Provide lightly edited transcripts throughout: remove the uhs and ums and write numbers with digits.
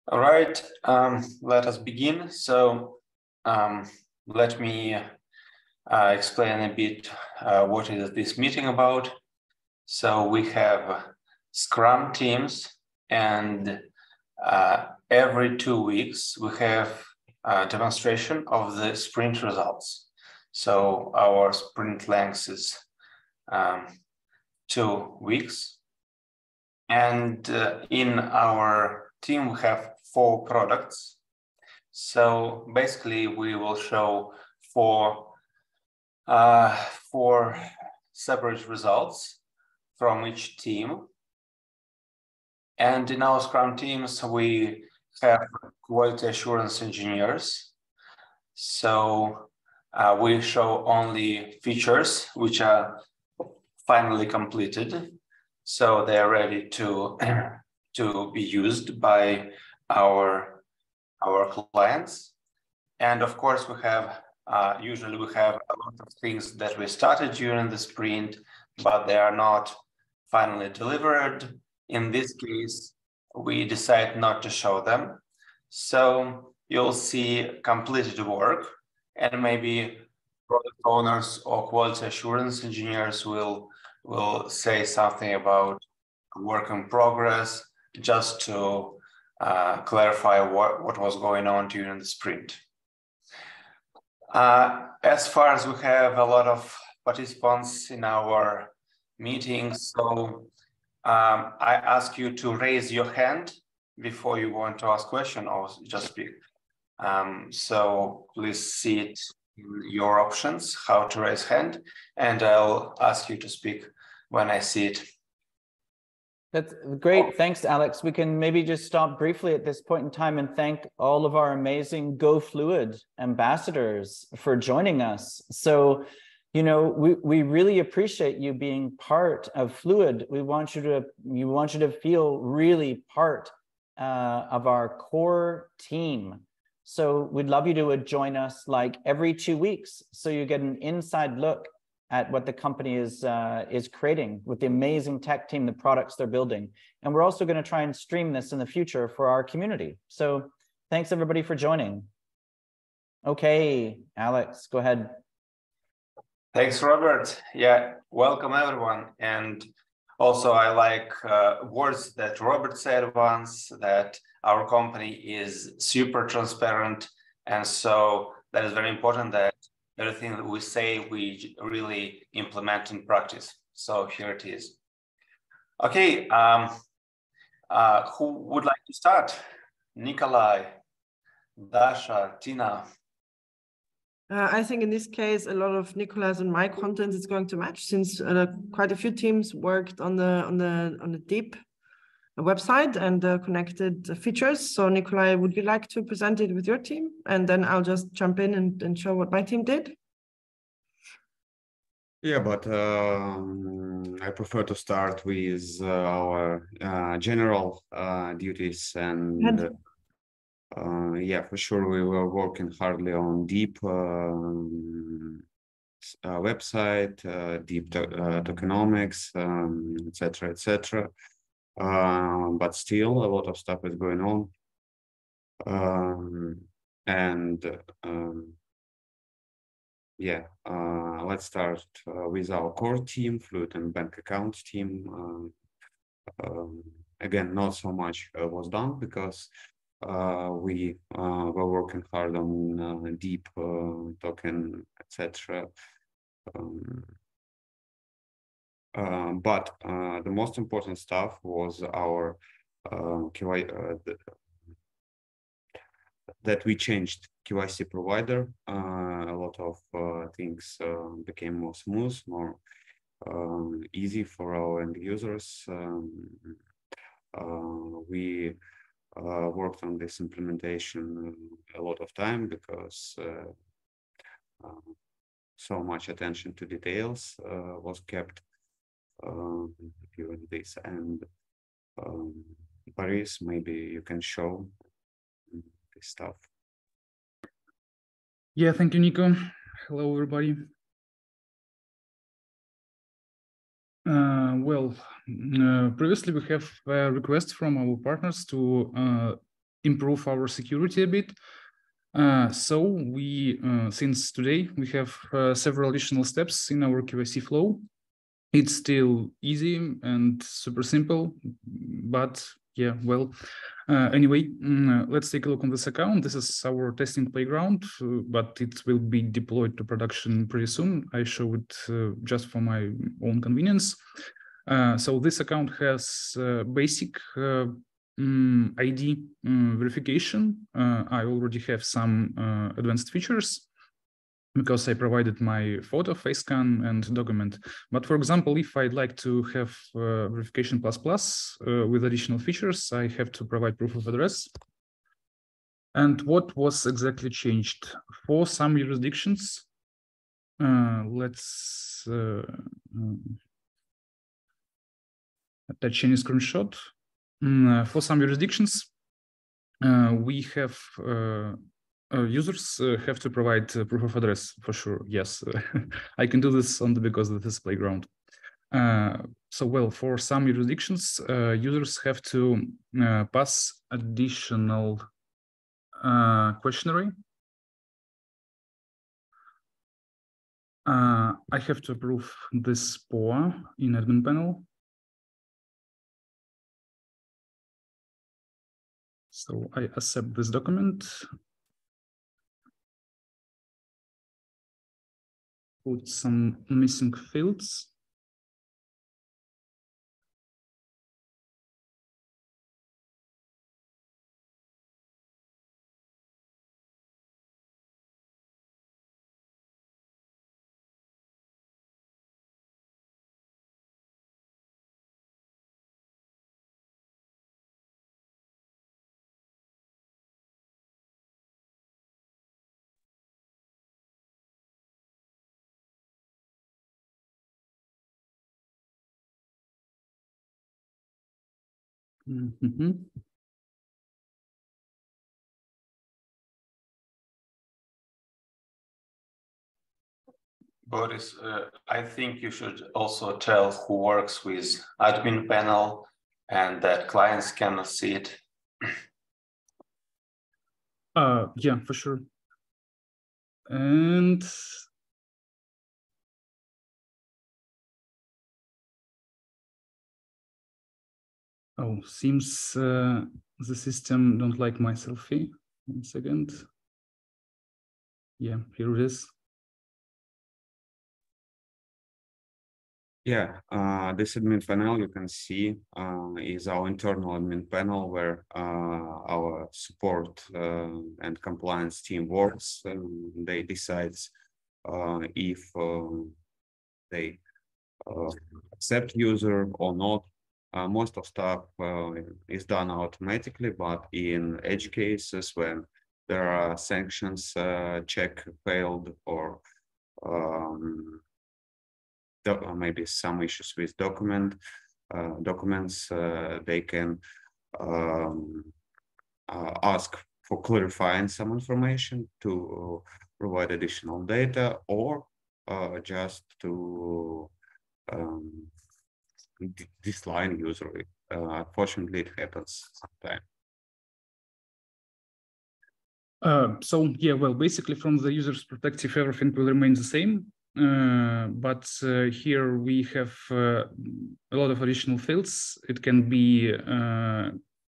All right, let us begin. So let me explain a bit what is this meeting about. So we have Scrum teams, and every 2 weeks we have a demonstration of the sprint results. So our sprint length is 2 weeks. And in our team, we have 4 products. So basically, we will show four separate results from each team. And in our Scrum teams, we have quality assurance engineers. So we show only features which are finally completed. So they are ready to be used by our clients. And of course, we have usually we have a lot of things that we started during the sprint, but they are not finally delivered. In this case, we decide not to show them. So you'll see completed work, and maybe product owners or quality assurance engineers will say something about work in progress, just to clarify what was going on during the sprint. As far as we have a lot of participants in our meetings, so I ask you to raise your hand before you want to ask question or just speak. So please see it in your options, how to raise hand, and I'll ask you to speak when I see it. That's great. Thanks, Alex. We can maybe just stop briefly at this point in time and thank all of our amazing Go Fluid ambassadors for joining us. So, you know, we really appreciate you being part of Fluid. We want you to feel really part of our core team. So we'd love you to join us like every 2 weeks, so you get an inside look at what the company is creating with the amazing tech team, the products they're building. And we're also going to try and stream this in the future for our community. So thanks everybody for joining. Okay, Alex, go ahead. Thanks, Robert. Yeah, welcome everyone. And also I like words that Robert said once, that our company is super transparent. And so that is very important that everything that we say, we really implement in practice. So here it is. Okay, who would like to start? Nikolai, Dasha, Tina. I think in this case, a lot of Nikolai's and my content is going to match, since quite a few teams worked on the deep website and connected features. So Nikolai, would you like to present it with your team? And then I'll just jump in and show what my team did. Yeah, but I prefer to start with our general duties, and yeah, for sure we were working hardly on deep website, deep tokenomics, etc., etc. But still a lot of stuff is going on, yeah, let's start with our core team, Fluid and bank account team. Again, not so much was done because we were working hard on deep token, etc. But the most important stuff was our that we changed KYC provider. A lot of things became more smooth, more easy for our end users. We worked on this implementation a lot of time because so much attention to details was kept during this. And Boris, maybe you can show this stuff. Yeah, thank you, Nico. Hello, everybody. Previously we have requests from our partners to improve our security a bit. So we, since today, we have several additional steps in our KYC flow. It's still easy and super simple, but yeah, well, anyway, let's take a look on this account. This is our testing playground, but it will be deployed to production pretty soon. I show it just for my own convenience. So this account has basic ID verification. I already have some advanced features because I provided my photo, face scan, and document. But for example, if I'd like to have verification plus with additional features, I have to provide proof of address. And what was exactly changed? For some jurisdictions, let's attach any screenshot. For some jurisdictions, we have users have to provide proof of address for sure. Yes, I can do this only because this is playground. So, well, for some jurisdictions, users have to pass additional questionnaire. I have to approve this POA in admin panel. So I accept this document. Put some missing fields. Mm-hmm. Boris, I think you should also tell who works with admin panel and that clients cannot see it. Yeah, for sure. And oh, seems the system don't like my selfie. 1 second. Yeah, here it is. Yeah, this admin panel you can see is our internal admin panel where our support and compliance team works. They decide if they accept user or not. Most of stuff is done automatically, but in edge cases when there are sanctions check failed or maybe some issues with documents, they can ask for clarifying some information to provide additional data or just to disline user. Unfortunately, it happens sometimes. So yeah, well, basically from the user's perspective, everything will remain the same. But here we have a lot of additional fields. It can be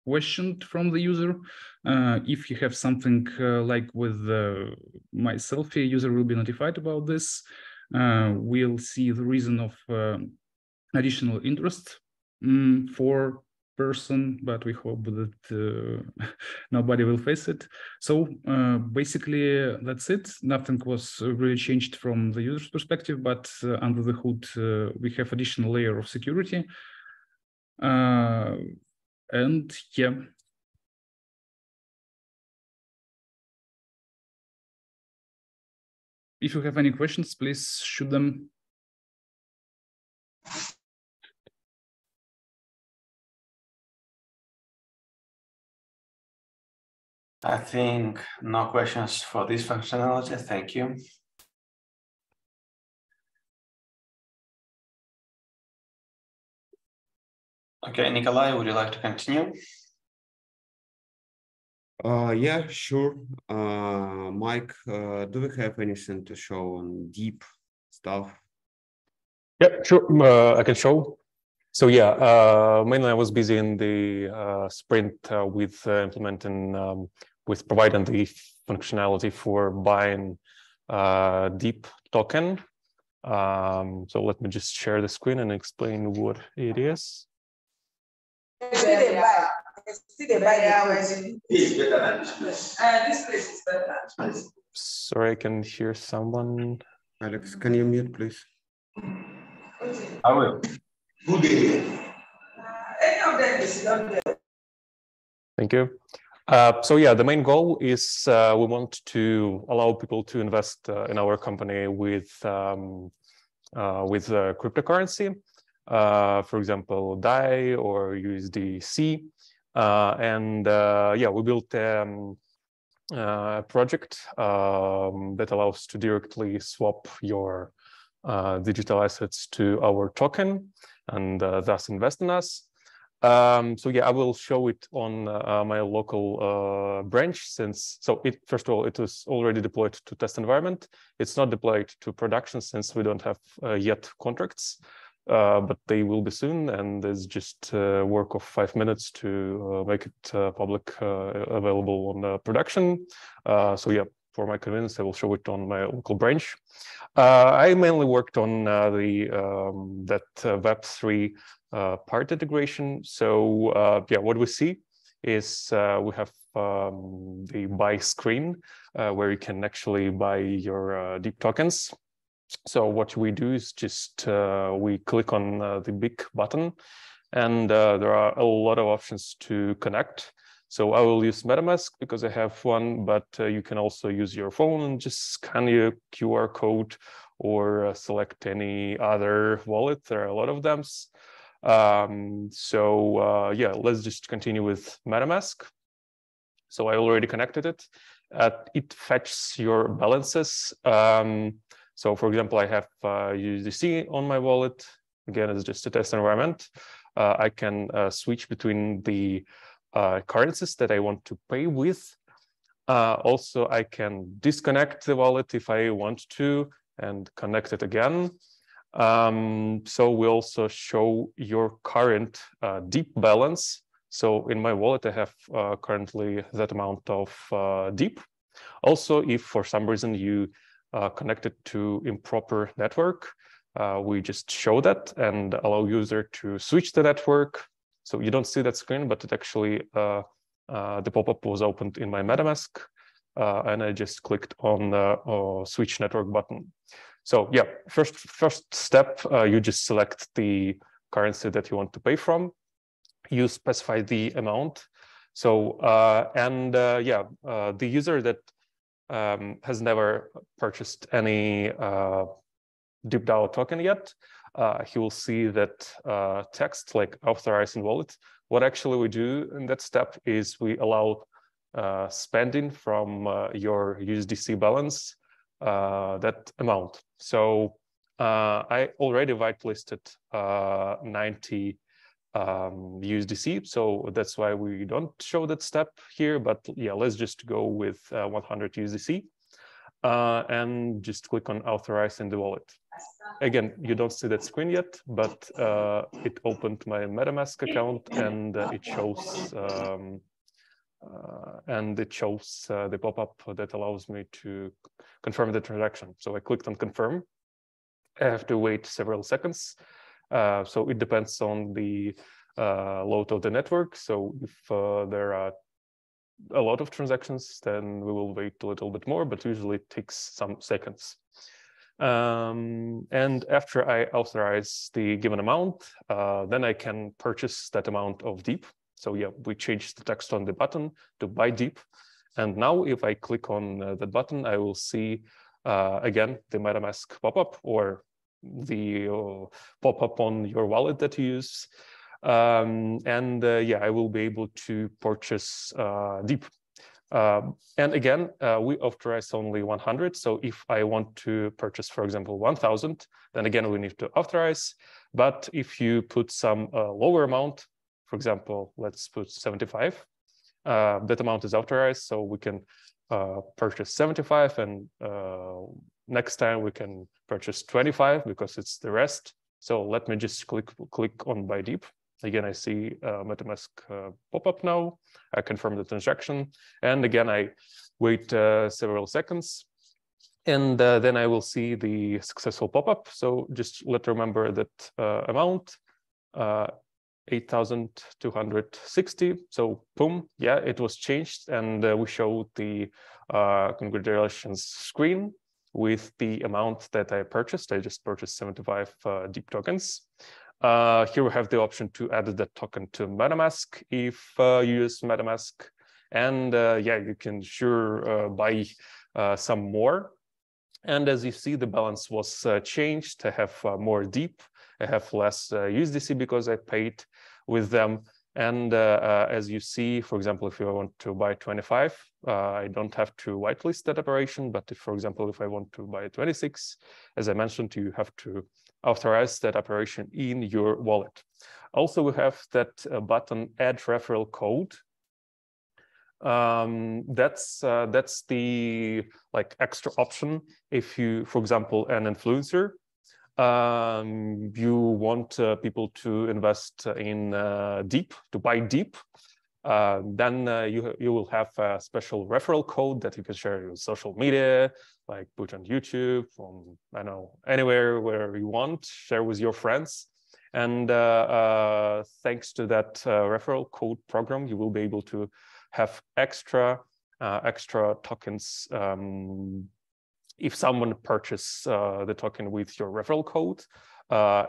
questioned from the user. If you have something like with my selfie, user will be notified about this. We'll see the reason of additional interest for person, but we hope that nobody will face it. So basically that's it. Nothing was really changed from the user's perspective, but under the hood we have additional layer of security. And yeah. If you have any questions, please shoot them. I think no questions for this functionality. Thank you. Okay, Nikolai, would you like to continue? Yeah, sure. Mike, do we have anything to show on deep stuff? Yeah, sure. I can show. So yeah, mainly I was busy in the sprint with implementing, with providing the functionality for buying deep token. So let me just share the screen and explain what it is. This place is better. Sorry, I can hear someone. Alex, can you mute, please? I will. Any of them is not there. Thank you. So yeah, the main goal is we want to allow people to invest in our company with cryptocurrency, for example, DAI or USDC, and yeah, we built a project that allows to directly swap your digital assets to our token and thus invest in us. So yeah, I will show it on my local branch first of all, it was already deployed to test environment. It's not deployed to production since we don't have yet contracts, but they will be soon. And there's just work of 5 minutes to make it public available on production. So yeah, for my convenience, I will show it on my local branch. I mainly worked on that Web3 part integration. So yeah, what we see is we have the buy screen where you can actually buy your deep tokens. So what we do is just we click on the big button, and there are a lot of options to connect. So I will use MetaMask because I have one, but you can also use your phone and just scan your QR code or select any other wallet. There are a lot of them. Yeah, let's just continue with MetaMask. So I already connected it. It fetches your balances. So for example, I have USDC on my wallet. Again, it's just a test environment. I can switch between the currencies that I want to pay with. Also, I can disconnect the wallet if I want to and connect it again. So we also show your current deep balance. So in my wallet, I have currently that amount of deep. Also, if for some reason you connected to improper network, we just show that and allow user to switch the network. So you don't see that screen, but it actually, the pop-up was opened in my MetaMask, and I just clicked on the switch network button. So yeah, first step, you just select the currency that you want to pay from. You specify the amount. So, yeah, the user that has never purchased any deep DAO token yet, he will see that text like authorizing wallet. What actually we do in that step is we allow spending from your USDC balance that amount. So I already whitelisted 90 USDC, so that's why we don't show that step here. But yeah, let's just go with 100 USDC and just click on authorizing the wallet. Again, you don't see that screen yet, but it opened my MetaMask account and it shows the pop-up that allows me to confirm the transaction. So I clicked on confirm. I have to wait several seconds. So it depends on the load of the network. So if there are a lot of transactions, then we will wait a little bit more, but usually it takes some seconds. And after I authorize the given amount, then I can purchase that amount of deep. So yeah, we changed the text on the button to buy deep. And now if I click on that button, I will see again the MetaMask pop-up or the pop-up on your wallet that you use. Yeah, I will be able to purchase deep. And again, we authorize only 100. So if I want to purchase, for example, 1,000, then again, we need to authorize. But if you put some lower amount, for example, let's put 75, that amount is authorized, so we can purchase 75, and next time we can purchase 25 because it's the rest. So let me just click on buy deep. Again, I see MetaMask pop-up now. I confirm the transaction, and again I wait several seconds, and then I will see the successful pop-up. So just remember that amount 8,260. So boom, yeah, it was changed, and we showed the congratulations screen with the amount that I purchased. I just purchased 75 deep tokens. Here we have the option to add that token to MetaMask if you use MetaMask, and yeah, you can sure buy some more. And as you see, the balance was changed. I have more deep. I have less USDC because I paid with them. And as you see, for example, if you want to buy 25, I don't have to whitelist that operation. But if, for example, if I want to buy 26, as I mentioned, you have to authorize that operation in your wallet. Also, we have that button, add referral code. That's the extra option if you, for example, an influencer, you want people to invest in deep, to buy deep, then you will have a special referral code that you can share with social media, like put on YouTube, on, I don't know, anywhere where you want, share with your friends. And thanks to that referral code program, you will be able to have extra tokens if someone purchases the token with your referral code.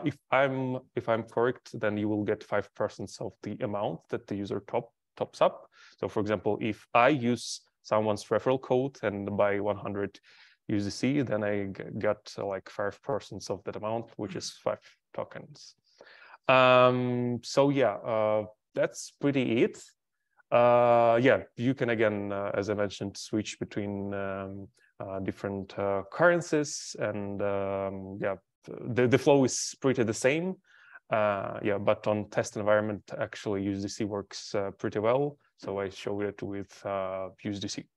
If I'm correct, then you will get 5% of the amount that the user tops up. So for example, if I use someone's referral code and buy 100 USDC, then I got like 5% of that amount, which is 5 tokens. So yeah, that's pretty it. Yeah, you can again, as I mentioned, switch between different currencies, and yeah, the flow is pretty the same. Yeah, but on test environment, actually USDC works pretty well. So I showed it with USDC.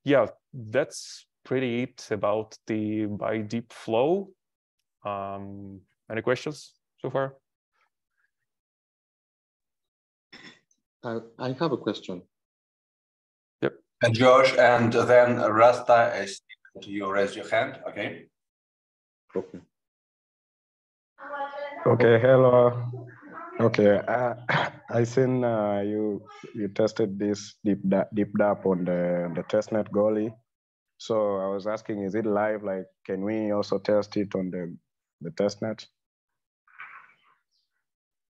Yeah, that's pretty it about the buy deep flow. Any questions so far? I have a question. Yep. And Josh, and then Rasta, I see you raise your hand. Okay. Okay. Okay. Hello. Okay. I seen you tested this deep dApp on the testnet Goalie. So I was asking, is it live? Like, can we also test it on the testnet?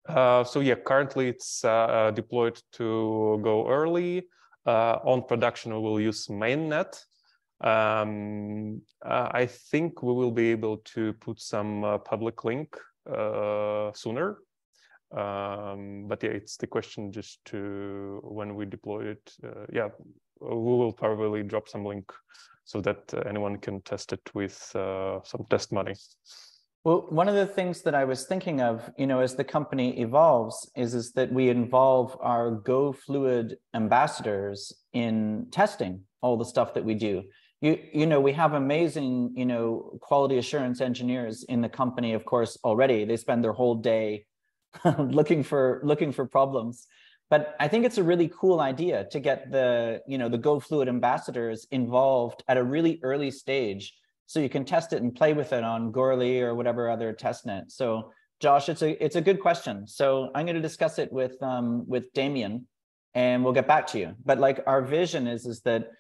So yeah, currently it's deployed to Go early. On production, we will use mainnet. I think we will be able to put some public link sooner. But yeah, it's the question just to when we deploy it. Yeah, we will probably drop some link so that anyone can test it with some test money. Well, one of the things that I was thinking of, as the company evolves is that we involve our Go Fluid ambassadors in testing all the stuff that we do. We have amazing, quality assurance engineers in the company, of course, already. They spend their whole day looking for problems. But I think it's a really cool idea to get the Go Fluid ambassadors involved at a really early stage, so you can test it and play with it on Goerli or whatever other testnet. So Josh, it's a good question. So I'm going to discuss it with Damien, and we'll get back to you. But like our vision is that,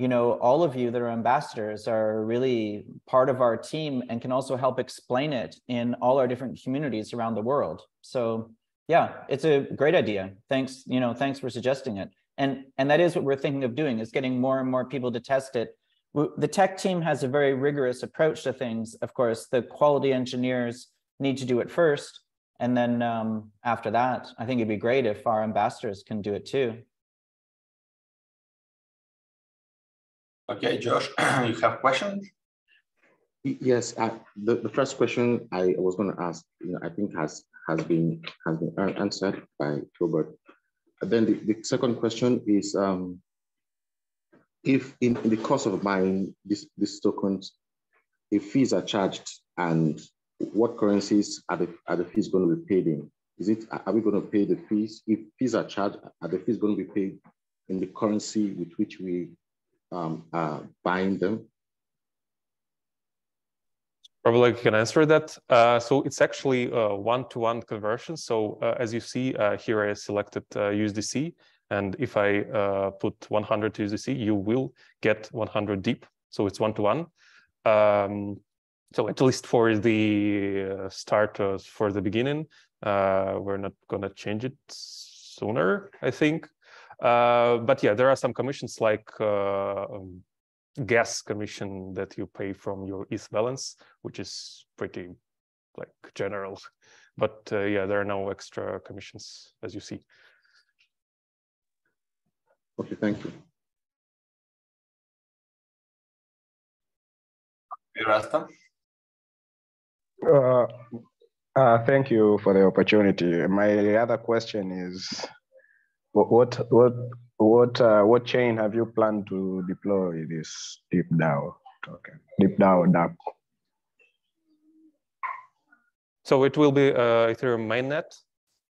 all of you that are ambassadors are really part of our team and can also help explain it in all our different communities around the world. So yeah, it's a great idea. Thanks, thanks for suggesting it. And that is what we're thinking of doing, is getting more and more people to test it. The tech team has a very rigorous approach to things. Of course, the quality engineers need to do it first. And then after that, I think it'd be great if our ambassadors can do it too. Okay, Josh, you have questions? Yes, the first question I was going to ask, I think has been answered by Robert. then the second question is, if in the course of buying these tokens, if fees are charged, and what currencies are the fees going to be paid in? Are we going to pay the fees? If fees are charged, are the fees going to be paid in the currency with which we are buying them? Probably I can answer that. So it's actually a one-to-one conversion. So as you see here, I selected USDC. And if I put 100 USDC, you will get 100 deep. So it's one-to-one. So at least for the start, for the beginning, we're not going to change it sooner, I think. But yeah, there are some commissions like gas commission that you pay from your ETH balance, which is pretty like general. But yeah, there are no extra commissions, as you see. Okay, thank you. Rasta? Thank you for the opportunity. My other question is, what chain have you planned to deploy this DeepDAO token? DeepDAO DApp. So it will be Ethereum mainnet.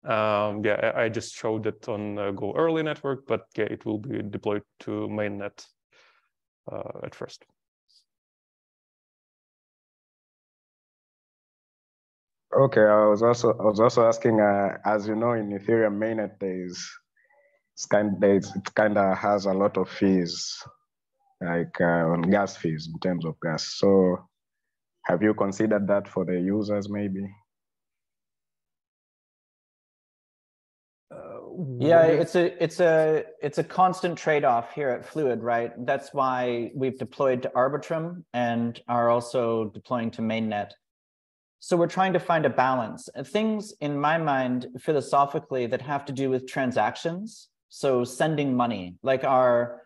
Yeah, I just showed it on Go Early network, but yeah, it will be deployed to mainnet at first. Okay, I was also asking, as you know, in Ethereum mainnet, it kind of has a lot of fees, like on gas fees in terms of gas. So, have you considered that for the users, maybe? Yeah, it's a constant trade-off here at Fluid, right? That's why we've deployed to Arbitrum and are also deploying to mainnet. So we're trying to find a balance. Things in my mind, philosophically, that have to do with transactions. So sending money, like our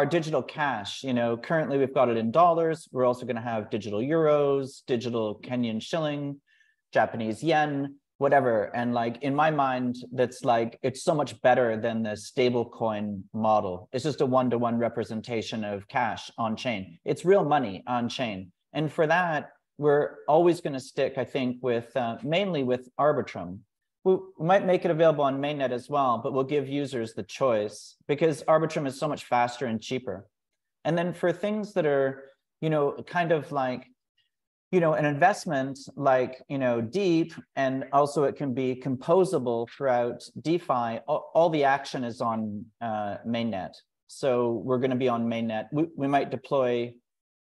digital cash, you know, currently we've got it in dollars. We're also going to have digital euros, digital Kenyan shilling, Japanese yen, whatever. And like, in my mind, that's like, it's so much better than the stable coin model. It's just a one-to-one representation of cash on chain. It's real money on chain. And for that, we're always going to stick, I think, with mainly with Arbitrum. We might make it available on mainnet as well, but we'll give users the choice because Arbitrum is so much faster and cheaper. And then for things that are, you know, kind of like, you know, an investment like, you know, deep, and also it can be composable throughout DeFi, all the action is on mainnet. So we're going to be on mainnet. We might deploy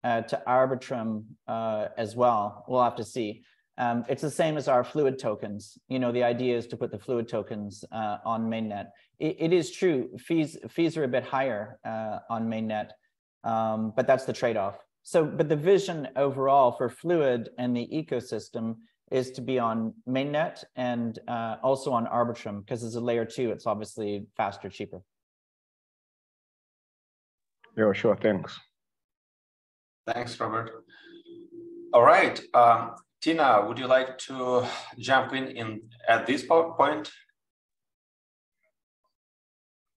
to Arbitrum as well. We'll have to see. It's the same as our Fluid tokens. You know, the idea is to put the Fluid tokens on mainnet. It is true, fees are a bit higher on mainnet, but that's the trade-off. So, but the vision overall for Fluid and the ecosystem is to be on mainnet and also on Arbitrum, because as a layer 2, it's obviously faster, cheaper. Yeah, sure, thanks. Thanks, Robert. All right, Tina, would you like to jump in at this point?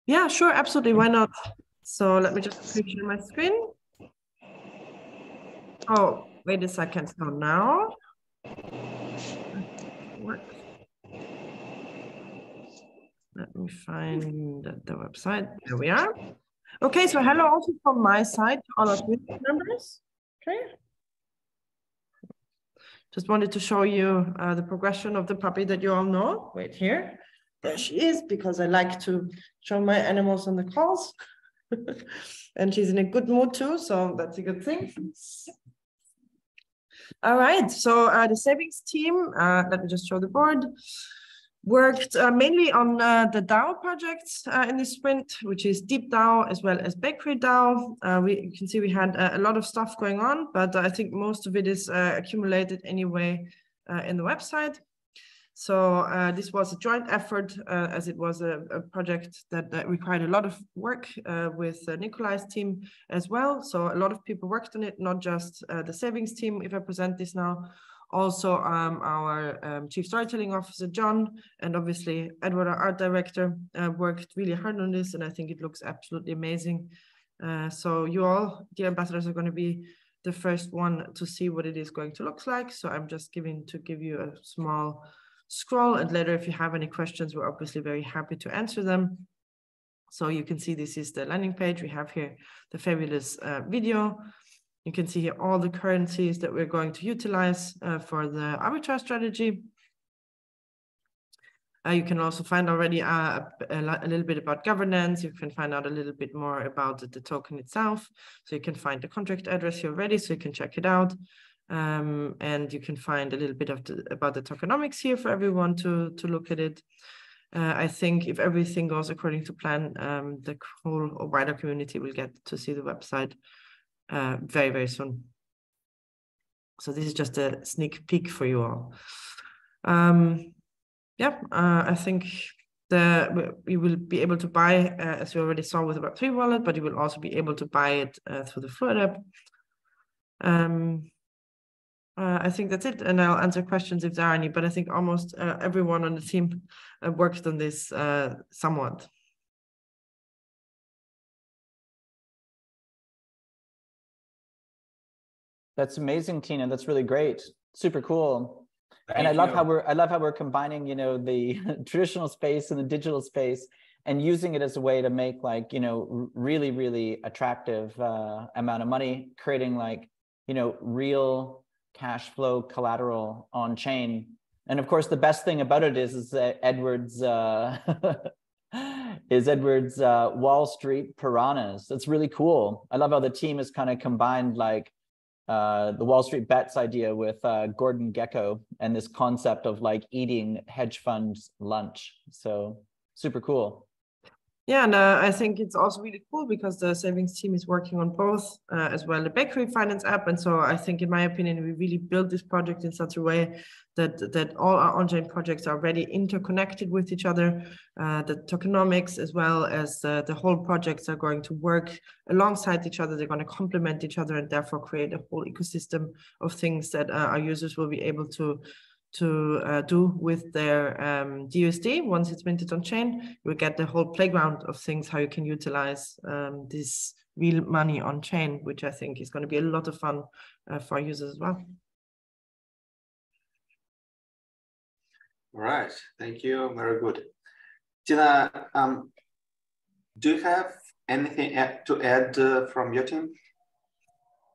Yeah, sure, absolutely. Why not? So let me just quickly share my screen. Oh, wait a second. So now, let me find the website. There we are. Okay, so hello also from my side to all of you members. Okay. Just wanted to show you the progression of the puppy that you all know. Wait here. There she is, because I like to show my animals on the calls. And she's in a good mood too, so that's a good thing. All right, so the savings team, let me just show the board, worked mainly on the DAO projects in this sprint, which is DeepDAO as well as Bakery DAO. You can see we had a lot of stuff going on, but I think most of it is accumulated anyway in the website. So this was a joint effort, as it was a project that required a lot of work with Nikolai's team as well. So a lot of people worked on it, not just the savings team, if I present this now. Also, our Chief Storytelling Officer, John, and obviously Edward, our Art Director, worked really hard on this, and I think it looks absolutely amazing. So you all, dear ambassadors, are going to be the first one to see what it is going to look like. So I'm just give you a small scroll, and later if you have any questions, we're obviously very happy to answer them. So you can see this is the landing page. We have here the fabulous video. You can see here all the currencies that we're going to utilize for the arbitrage strategy. You can also find already a little bit about governance. You can find out a little bit more about the token itself. So you can find the contract address here already, so you can check it out. And you can find a little bit about the tokenomics here for everyone to look at it. I think if everything goes according to plan, the whole wider community will get to see the website very, very soon. So this is just a sneak peek for you all. I think you will be able to buy, as you already saw with the Web3 wallet, but you will also be able to buy it through the Fluid app. I think that's it, and I'll answer questions if there are any, but I think almost everyone on the team worked on this somewhat. That's amazing, Tina. That's really great. Super cool. Thank I love you. how we're combining, the traditional space and the digital space, and using it as a way to make really, really attractive amount of money, creating real cash flow collateral on chain. And of course, the best thing about it is that Edward's Wall Street piranhas. That's really cool. I love how the team has kind of combined the Wall Street Bets idea with Gordon Gekko and this concept of eating hedge funds lunch. So super cool. Yeah, and I think it's also really cool because the savings team is working on both as well, the bakery finance app. And so I think, in my opinion, we really built this project in such a way that all our on-chain projects are already interconnected with each other. The tokenomics as well as the whole projects are going to work alongside each other. They're going to complement each other and therefore create a whole ecosystem of things that our users will be able to do with their DUSD. Once it's minted on chain, you'll get the whole playground of things, how you can utilize this real money on chain, which I think is going to be a lot of fun for users as well. All right, thank you, very good. Tina, do you have anything to add from your team?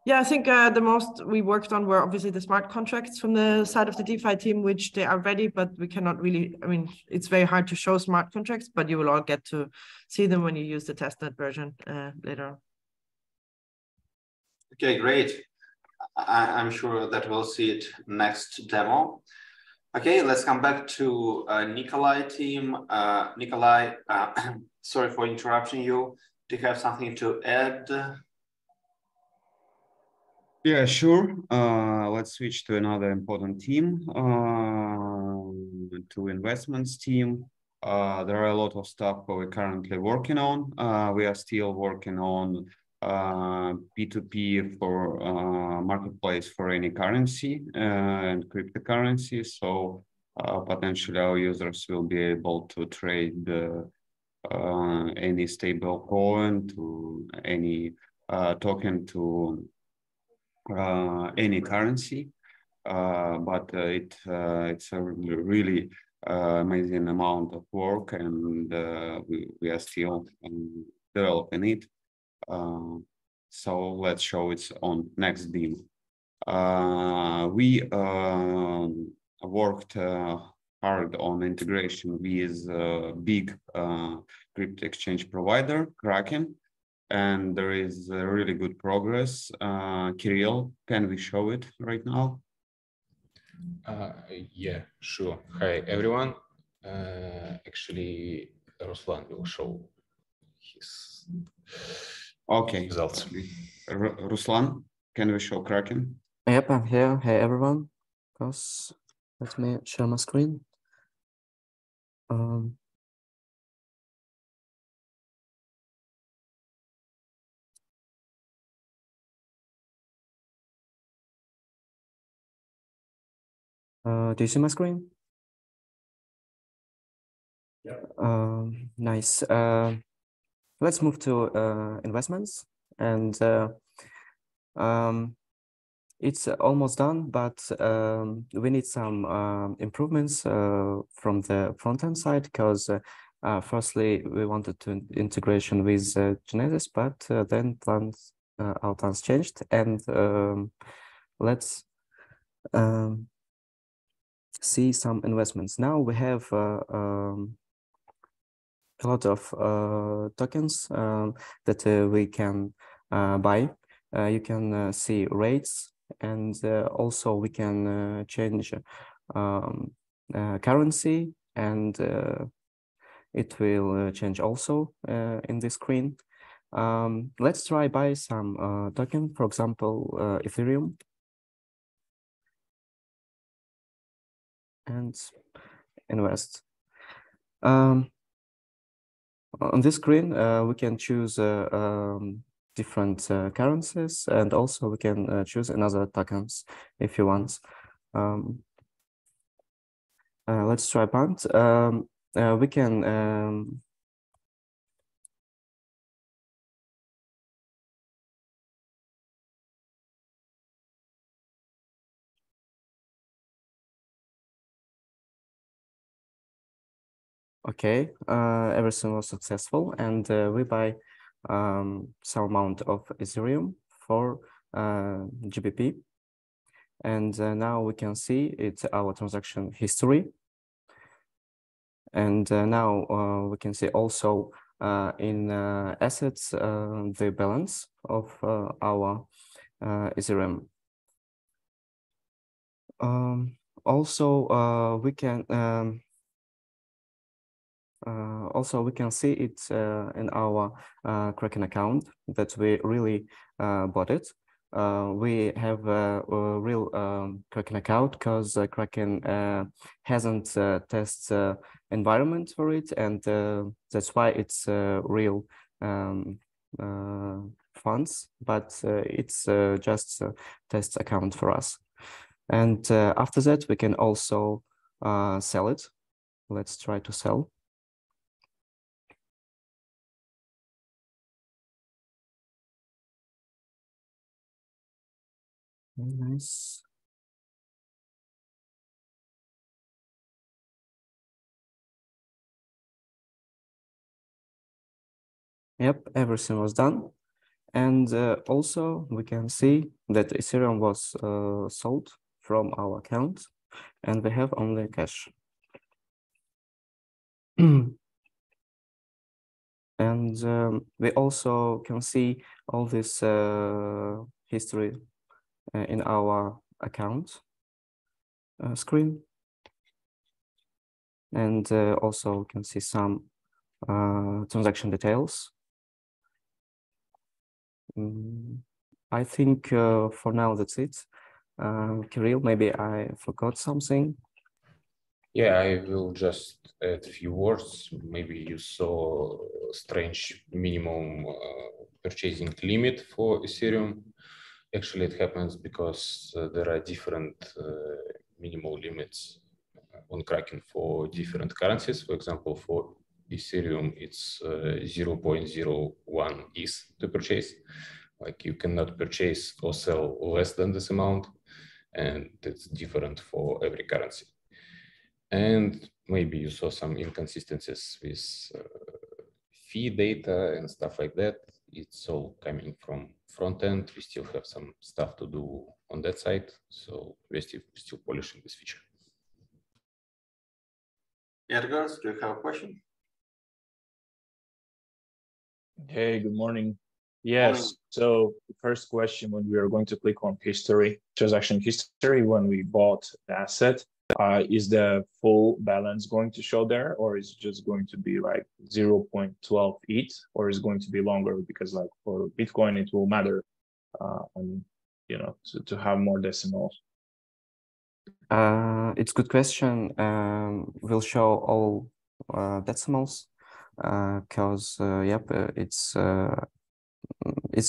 Yeah, I think the most we worked on were obviously the smart contracts from the side of the DeFi team, which they are ready, but we cannot really, it's very hard to show smart contracts, but you will all get to see them when you use the testnet version later on. Okay, great. I'm sure that we'll see it next demo. Okay, let's come back to Nikolai team. Nikolai, sorry for interrupting you. Do you have something to add? Yeah, sure. Let's switch to another important team, to investments team. There are a lot of stuff we're currently working on. We are still working on P2P for marketplace for any currency and cryptocurrency. So potentially our users will be able to trade any stable coin to any token to any currency, but it's a really amazing amount of work, and we are still developing it. So let's show it on next demo. We worked hard on integration with big crypto exchange provider, Kraken. And there is really good progress. Kirill, can we show it right now? Yeah, sure. Hi, everyone. Actually, Ruslan will show his results. Ruslan, can we show Kraken? Yep, I'm here. Hey, everyone. Let me share my screen. Do you see my screen? Yeah. Nice. Let's move to investments, and it's almost done, but we need some improvements from the front-end side, because firstly, we wanted to integration with Genesis, but then our plans changed, and let's see some investments. Now we have a lot of tokens that we can buy. You can see rates, and also we can change currency, and it will change also in this screen. Let's try buy some token, for example, Ethereum. And invest. On this screen, we can choose different currencies, and also we can choose another tokens if you want. Let's try Punt. We can okay, everything was successful, and we buy some amount of Ethereum for GBP. And now we can see it's our transaction history. And now we can see also in assets the balance of our Ethereum. Also, we can see it in our Kraken account that we really bought it. We have a real Kraken account because Kraken hasn't test environment for it, and that's why it's real funds, but it's just a test account for us. And after that, we can also sell it. Let's try to sell. Very nice. Yep, everything was done. And also we can see that Ethereum was sold from our account, and we have only cash. And we also can see all this history in our account screen. And also we can see some transaction details. I think for now that's it. Kirill, maybe I forgot something. Yeah, I will just add a few words. Maybe you saw a strange minimum purchasing limit for Ethereum. Actually, it happens because there are different minimal limits on Kraken for different currencies. For example, for Ethereum, it's 0.01 ETH to purchase. Like you cannot purchase or sell less than this amount, and it's different for every currency. And maybe you saw some inconsistencies with fee data and stuff like that. It's all coming from front end. We still have some stuff to do on that side, so we're still polishing this feature. Edgar, do you have a question? Hey, good morning. Yes, so the first question, when we are going to click on history, transaction history, when we bought the asset, is the full balance going to show there, or is it just going to be like 0.12 ETH, or is it going to be longer? Because like for Bitcoin, it will matter, and you know, to have more decimals. It's a good question. We'll show all decimals because yep, it's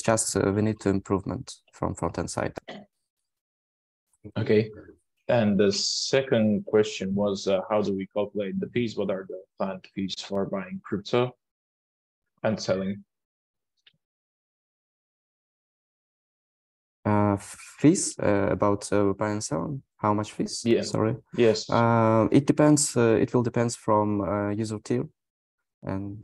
just we need to improvement from front end side. Okay. And the second question was, how do we calculate the fees? What are the planned fees for buying crypto and selling? Fees about buy and sell. How much fees? Yeah. Sorry. Yes. It depends. It will depends from user tier, and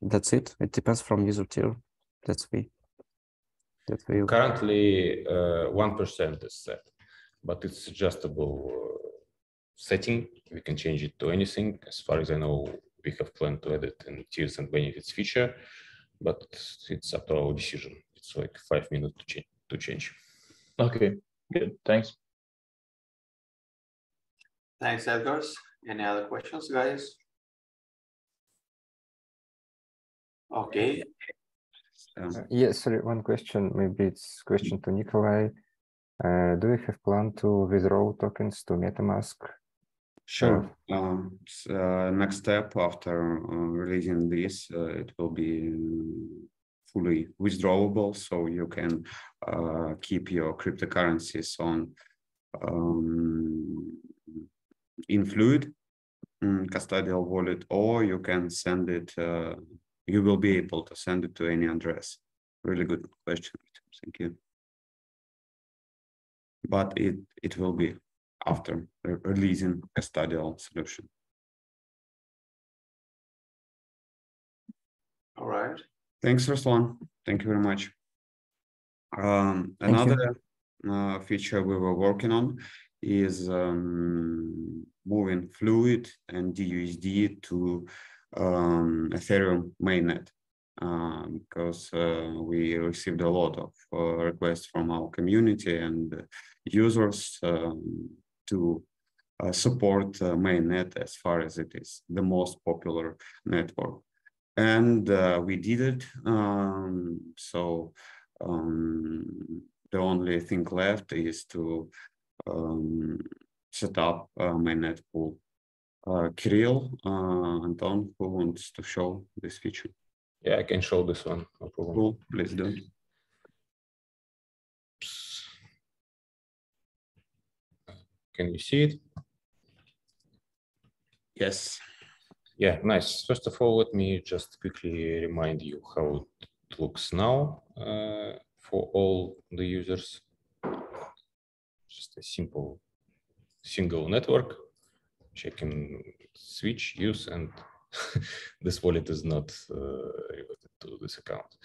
that's it. It depends from user tier. That's we. Currently, 1% is set, but it's adjustable setting. We can change it to anything. As far as I know, we have planned to add it in tiers and benefits feature, but it's up to our decision. It's like 5 minutes to change. Okay, good. Thanks. Thanks, Edgars. Any other questions, guys? Okay. Yes, sorry, one question. Maybe it's question to Nikolai. Do you have plan to withdraw tokens to MetaMask? Sure. Next step after releasing this, it will be fully withdrawable, so you can keep your cryptocurrencies on in Fluid custodial wallet, or you can send it. You will be able to send it to any address. Really good question. Thank you. But it will be after releasing custodial solution. All right. Thanks, Ruslan. Thank you very much. Another feature we were working on is moving Fluid and DUSD to Ethereum mainnet, because we received a lot of requests from our community and users to support mainnet as far as it is the most popular network. And we did it. So the only thing left is to set up mainnet pool. Kirill, Anton, who wants to show this feature? Yeah, I can show this one. No problem. Cool, please do. Can you see it? Yes. Yeah, nice. First of all, let me just quickly remind you how it looks now for all the users. Just a simple single network, which I can switch, use, and this wallet is not related to this account.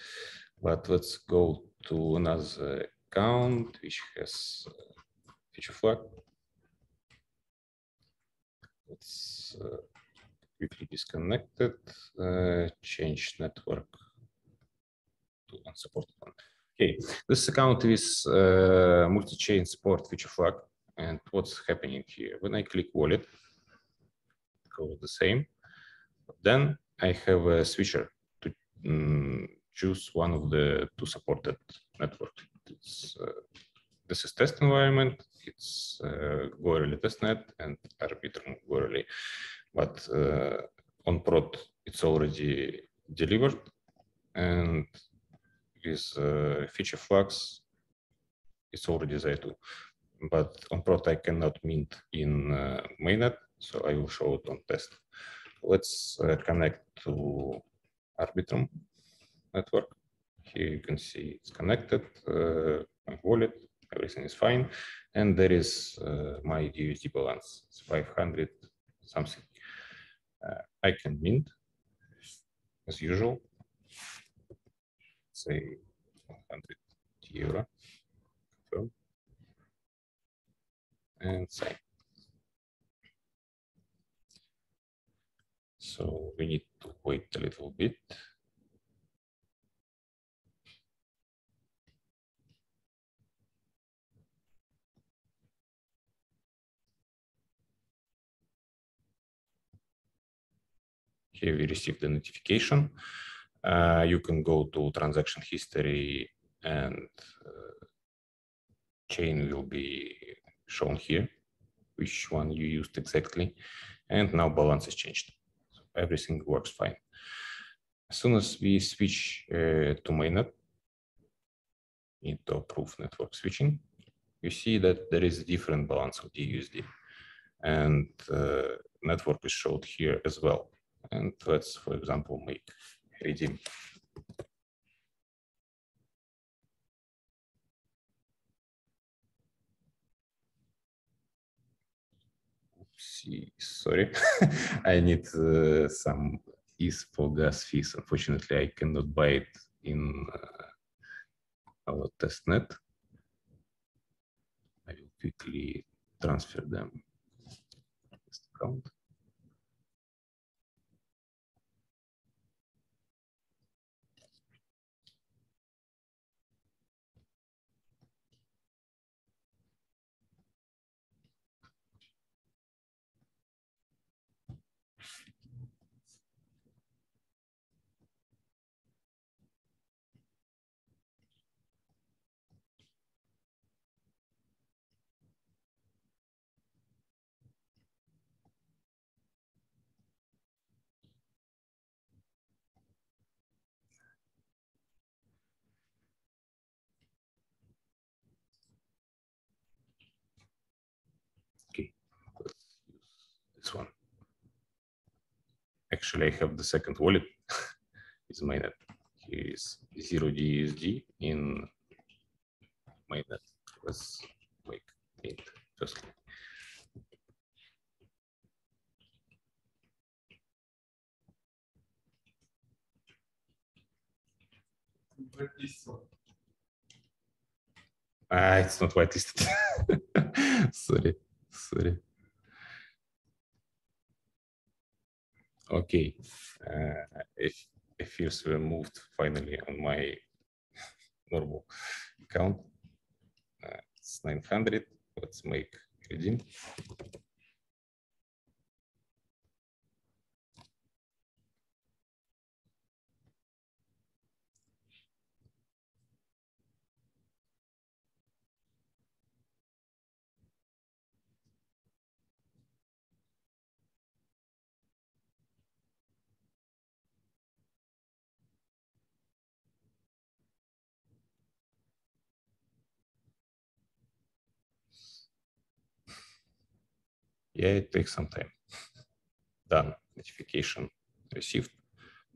But let's go to another account which has feature flag. Let's quickly disconnect it, change network to unsupported one. Okay, this account is multi-chain support feature flag. And what's happening here? When I click wallet, call it the same. Then I have a switcher to choose one of the two supported networks. This is test environment. It's Goerli testnet and Arbitrum Goerli. But on prod, it's already delivered. And with feature flags, it's already there too. But on prod, I cannot mint in mainnet, so I will show it on test. Let's connect to Arbitrum network. Here you can see it's connected, my wallet, everything is fine. And there is my USD balance, it's 500 something. I can mint as usual, say 100 euro. And sign. So we need to wait a little bit. Here we received the notification. You can go to transaction history and chain will be shown here, which one you used exactly. And now balance is changed. So everything works fine. As soon as we switch to mainnet, need to approve network switching, you see that there is a different balance of DUSD, and network is showed here as well. And let's, for example, make redeem. Sorry, I need some fees for gas fees. Unfortunately, I cannot buy it in our testnet. I will quickly transfer them. Account. Okay, let's use this one. Actually, I have the second wallet. It's mainnet. Here is 0DUSD in mainnet. Let's make it firstly. It's not whitelisted. Sorry. Okay, if fees were moved finally on my normal account. It's 900. Let's make redeem. Yeah, it takes some time. Done. Notification received.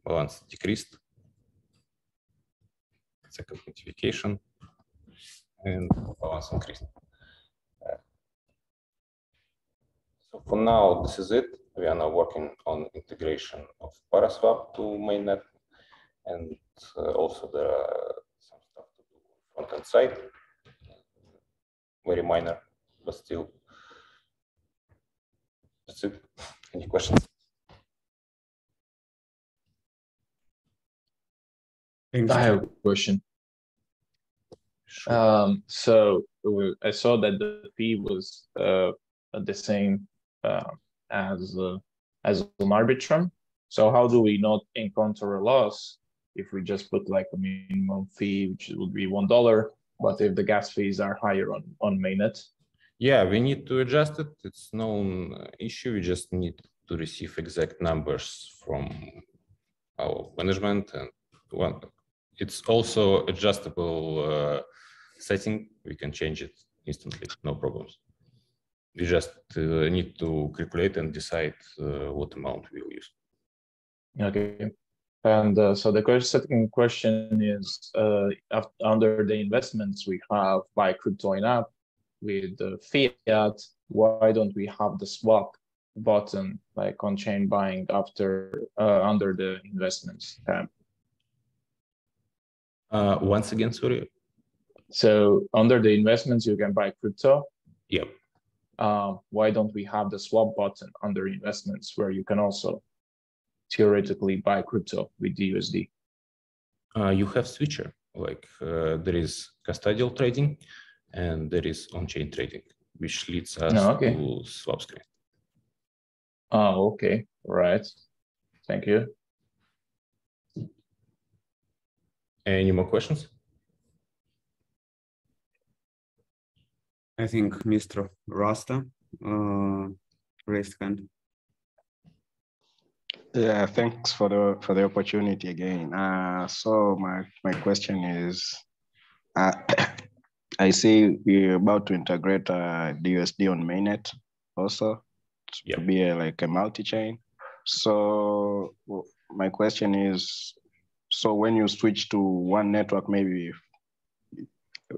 Balance decreased. Second notification. And balance increased. So for now, this is it. We are now working on integration of Paraswap to mainnet. And also there are some stuff to do on front-end side. Very minor, but still. That's it. Any questions? I have a question. Sure. So I saw that the fee was the same as an Arbitrum. So how do we not encounter a loss if we just put like a minimum fee, which would be $1, but if the gas fees are higher on mainnet? Yeah, we need to adjust it. It's known issue. We just need to receive exact numbers from our management, and it's also adjustable setting. We can change it instantly, no problems. We just need to calculate and decide what amount we'll use. Okay. And so the second question is, under the investments we have by crypto in app with the fiat, why don't we have the swap button like on-chain buying under the investments tab? Once again, sorry. So under the investments, you can buy crypto. Yep. Why don't we have the swap button under investments where you can also theoretically buy crypto with USD? You have switcher, like there is custodial trading and there is on-chain trading, which leads us to swap screen. Oh, okay. Right. Thank you. Any more questions? I think Mr. Rasta raised hand. Yeah, thanks for the opportunity again. So my question is, I see we're about to integrate DUSD on mainnet also to be like a multi-chain. So my question is, so when you switch to one network, maybe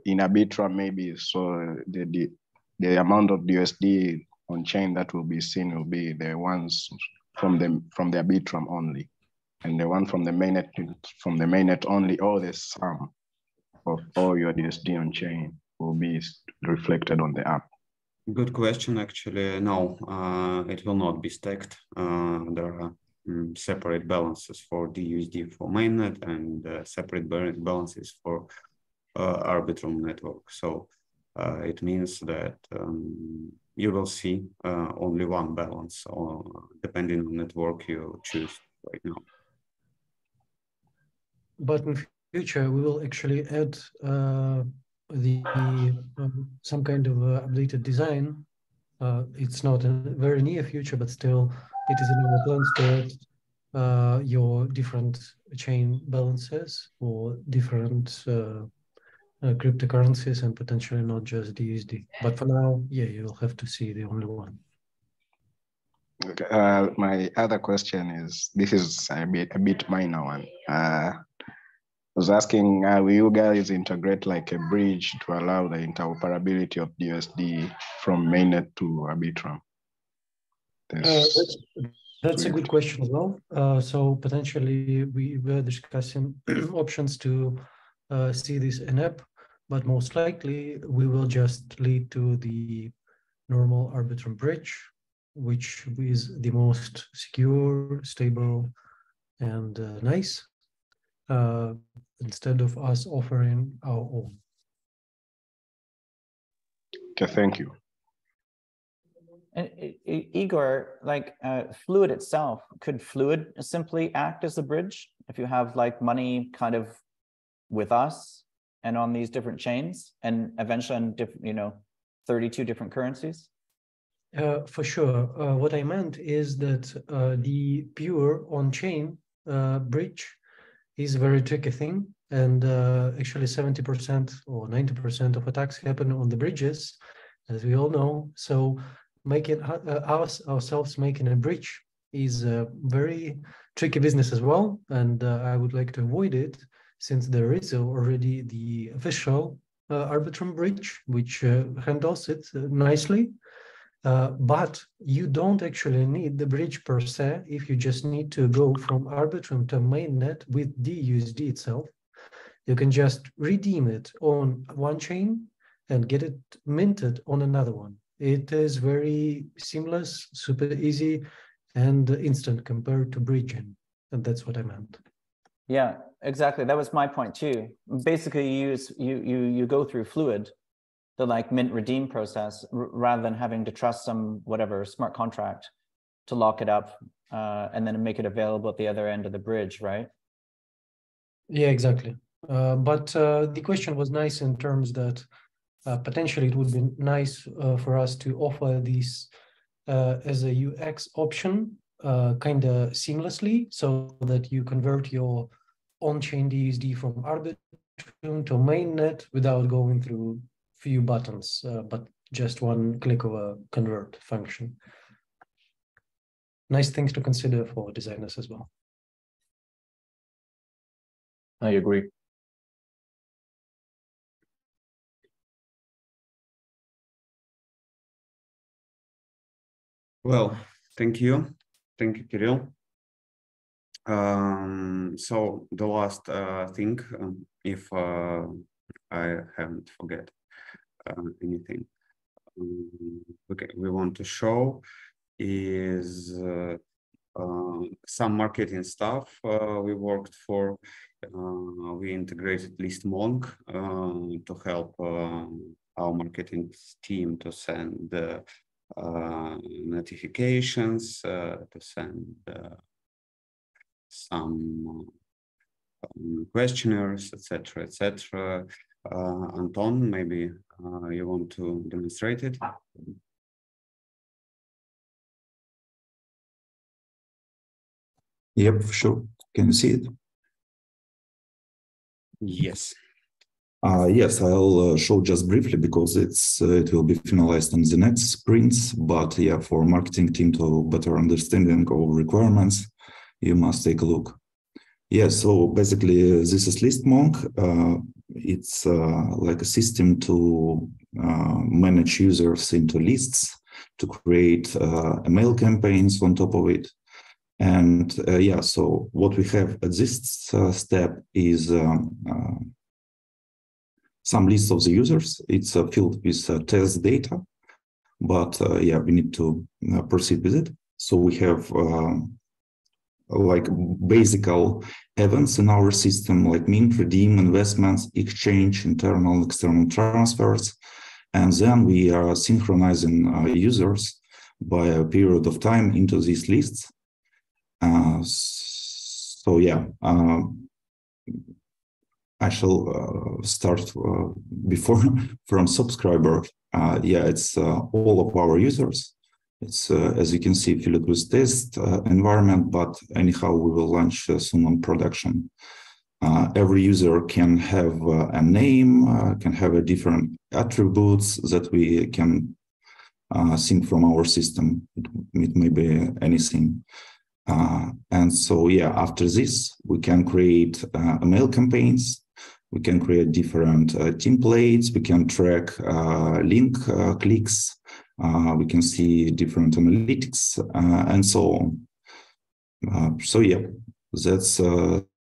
in Arbitrum, maybe so the amount of DUSD on chain that will be seen will be the ones from the Arbitrum only, and the one from the mainnet only, or the sum of all your DUSD on chain will be reflected on the app. Good question. Actually, no, it will not be stacked. There are separate balances for DUSD for mainnet and separate balances for Arbitrum network. So it means that you will see only one balance, depending on network you choose right now. But in future, we will actually add some kind of updated design. It's not in a very near future, but still it is in our plans to add your different chain balances for different cryptocurrencies and potentially not just DUSD. But for now, yeah, you'll have to see the only one. Okay. My other question is, this is a bit minor one. I was asking, will you guys integrate like a bridge to allow the interoperability of DUSD from mainnet to Arbitrum? That's a good question as well. So potentially we were discussing options to see this in app, but most likely we will just lead to the normal Arbitrum bridge, which is the most secure, stable, and nice, instead of us offering our own. Okay, thank you. And Igor, like Fluid itself, could Fluid simply act as a bridge if you have like money kind of with us and on these different chains and eventually on different, 32 different currencies? For sure. What I meant is that the pure on-chain bridge is a very tricky thing. And actually 70% or 90% of attacks happen on the bridges, as we all know. So making ourselves making a bridge is a very tricky business as well. And I would like to avoid it, since there is already the official Arbitrum bridge, which handles it nicely. But you don't actually need the bridge per se if you just need to go from Arbitrum to mainnet with DUSD itself. You can just redeem it on one chain and get it minted on another one. It is very seamless, super easy, and instant compared to bridging. And that's what I meant. Yeah, exactly. That was my point too. Basically, you go through Fluid, the like mint redeem process, rather than having to trust some whatever smart contract to lock it up and then make it available at the other end of the bridge, right? Yeah, exactly. But the question was nice in terms that potentially it would be nice for us to offer this as a UX option kind of seamlessly, so that you convert your on-chain DUSD from Arbitrum to mainnet without going through few buttons, but just one click of a convert function. Nice things to consider for designers as well. I agree. Well, thank you. Thank you, Kirill. So the last thing, if I haven't forget anything, okay, we want to show is some marketing stuff we worked for. We integrated ListMonk to help our marketing team to send notifications, to send some questionnaires, etc., etc. Anton, maybe you want to demonstrate it? Yep, sure. Can you see it? Yes. Yes, I'll show just briefly because it will be finalized in the next sprints. But yeah, for marketing team to better understanding of requirements, you must take a look. Yeah, so basically this is ListMonk. It's like a system to manage users into lists, to create email campaigns on top of it. And yeah, so what we have at this step is some lists of the users. It's filled with test data, but yeah, we need to proceed with it. So we have like basic events in our system, like mint, redeem, investments, exchange, internal and external transfers. And then we are synchronizing users by a period of time into these lists. So yeah, I shall start before from subscriber. Yeah, it's all of our users. It's, as you can see, filled with test environment, but anyhow, we will launch soon on production. Every user can have a name, can have a different attributes that we can sync from our system. It may be anything. And so, yeah, after this, we can create email campaigns. We can create different templates. We can track link clicks. We can see different analytics and so on. So yeah, that's